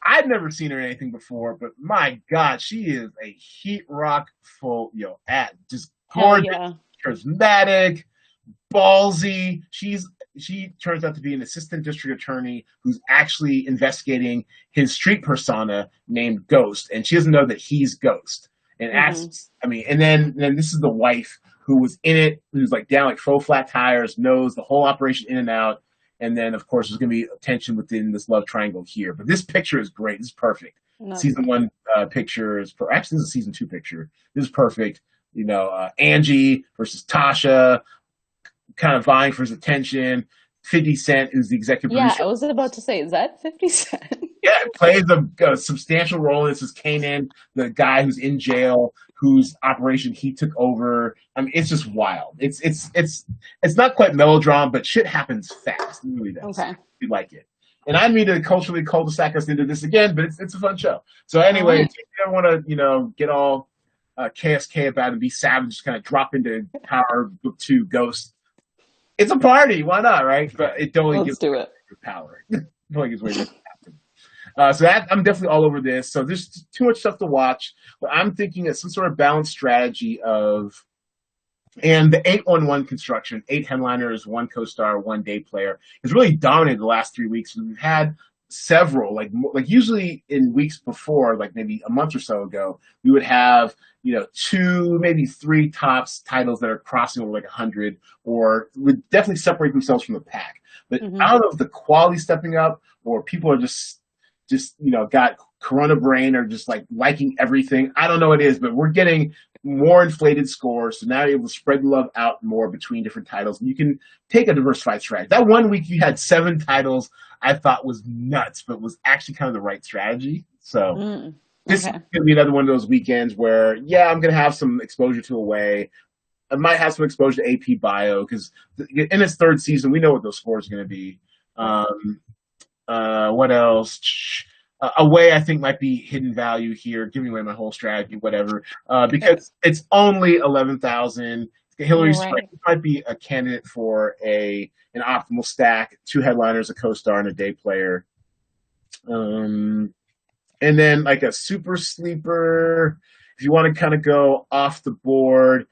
I'd never seen her in anything before, but my God, she is a heat rock full, at just Hell gorgeous, yeah. charismatic, ballsy. She turns out to be an assistant district attorney who's actually investigating his street persona named Ghost, and she doesn't know that he's Ghost. And Hmm. asks, I mean, and then this is the wife who was in it, who's like down like faux flat tires, knows the whole operation in and out. And then, of course, there's going to be tension within this love triangle here. But this picture is great. This is perfect. No. Season one picture is actually this is a season two picture. This is perfect. Angie versus Tasha, kind of vying for his attention. 50 Cent, who's the executive Yeah, producer. I was about to say, is that 50 Cent? Yeah, it plays a substantial role. This is Kanan, the guy who's in jail, whose operation he took over. I mean, it's just wild. It's not quite melodrama, but shit happens fast. It really does. Okay. We like it. And I mean to culturally cul-de-sac us into this again, but it's a fun show. So All anyway, if right. you don't want to, get all KSK about it and be savage, just kind of drop into Power Book 2 Ghost. It's a party. Why not, right? But it totally Let's gives do it. power. It totally gives away. So that I'm definitely all over this. So there's too much stuff to watch, but I'm thinking of some sort of balanced strategy of and the 8-1-1 construction, 8 headliners, 1 co-star, 1 day player, has really dominated the last 3 weeks. We've had several, like usually in weeks before, like maybe a month or so ago, we would have 2, maybe 3 tops titles that are crossing over like 100, or would definitely separate themselves from the pack. But Hmm. out of the quality stepping up, or people are just got corona brain or just like liking everything. I don't know what it is, but we're getting more inflated scores. So now you're able to spread the love out more between different titles. And you can take a diversified strategy. That one week you had 7 titles I thought was nuts, but was actually kind of the right strategy. So Mm. this is Okay. going to be another one of those weekends where, yeah, I'm going to have some exposure to Away. I might have some exposure to AP Bio because in its 3rd season, we know what those scores are going to be. What else? Away, I think, might be hidden value here, giving away my whole strategy, whatever. Because it's only 11,000. Hillary You're Swank right. might be a candidate for an optimal stack: 2 headliners, a co-star, and a day player. And then like a super sleeper, if you want to kind of go off the board,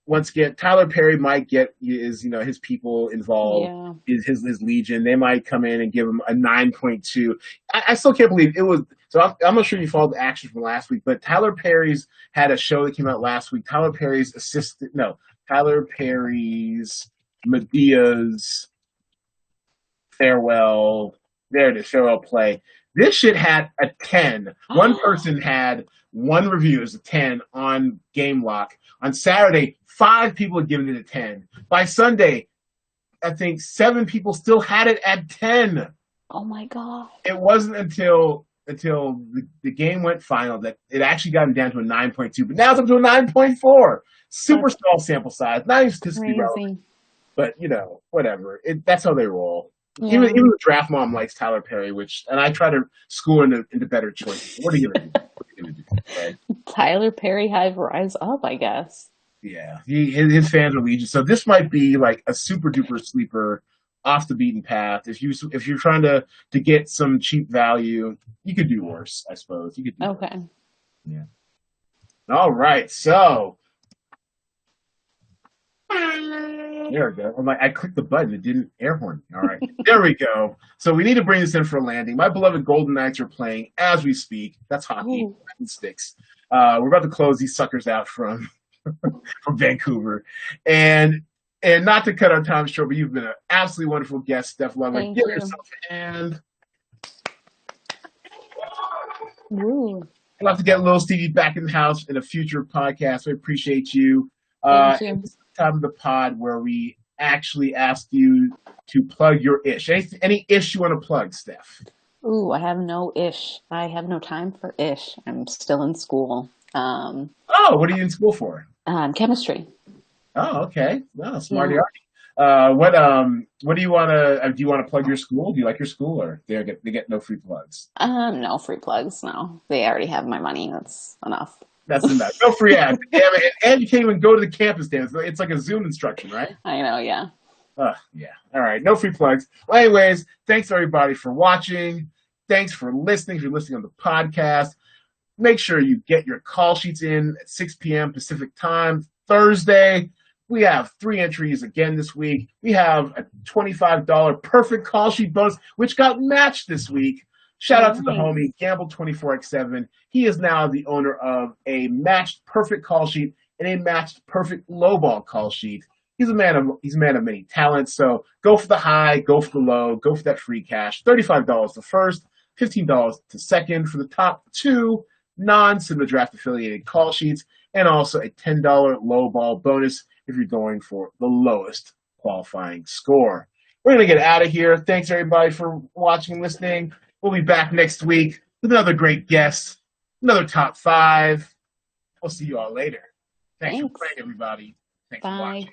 once again, Tyler Perry might get his people involved, Yeah. his legion. They might come in and give him a 9.2. I still can't believe it was. So I'm not sure you followed the action from last week, but Tyler Perry's had a show that came out last week. Tyler Perry's Medea's Farewell. There it is, Farewell Play. This shit had a 10. One person had one review as a 10 on Game Lock. On Saturday, 5 people had given it a 10. By Sunday, I think 7 people still had it at 10. Oh my God. It wasn't until the game went final that it actually got down to a 9.2, but now it's up to a 9.4. Super That's small sample size, not even statistically relevant, crazy. but whatever. That's how they roll. Even Yeah. the draft mom likes Tyler Perry, and I try to school into better choices. What are you gonna do? What are you gonna do? Right? Tyler Perry Hive rise up, I guess. Yeah, his fans are legion. So this might be like a super duper sleeper off the beaten path. If you're trying to get some cheap value, you could do worse. I suppose you could do worse. Okay. Yeah. All right. So there we go. I clicked the button. It didn't air horn. All right. There we go. So we need to bring this in for a landing. My beloved Golden Knights are playing as we speak. That's hockey. Ooh. Sticks. We're about to close these suckers out from Vancouver. And not to cut our time short, but you've been an absolutely wonderful guest, Steph Lover. Thank Give you. yourself a hand. Ooh. We'll have to get little Stevie back in the house in a future podcast. We appreciate you. Thank you. It's the time of the pod where we actually ask you to plug your ish. Any ish you want to plug, Steph? Ooh, I have no ish. I have no time for ish. I'm still in school. Oh, what are you in school for? Chemistry. Oh, okay. Well, smarty Yeah. What do you want to? Do you want to plug your school? Do you like your school, or they get no free plugs? No free plugs. No, they already have my money. That's enough. That's enough. No free ads. Damn it! And you can't even go to the campus. Damn, it's like a Zoom instruction, right? I know. Yeah. Yeah. All right. No free plugs. Well, anyways, thanks everybody for watching. Thanks for listening. If you're listening on the podcast, make sure you get your call sheets in at 6 p.m. Pacific time Thursday. We have 3 entries again this week. We have a $25 perfect call sheet bonus, which got matched this week. Shout out to the homie Gamble 24x7. He is now the owner of a matched perfect call sheet and a matched perfect lowball call sheet. He's a man of many talents. So go for the high, go for the low, go for that free cash. $35 the first, $15 to second for the top 2 non-Cinema Draft affiliated call sheets, and also a $10 lowball bonus if you're going for the lowest qualifying score. We're going to get out of here. Thanks, everybody, for watching and listening. We'll be back next week with another great guest, another top 5. We'll see you all later. Thanks for playing, everybody. Thanks for watching.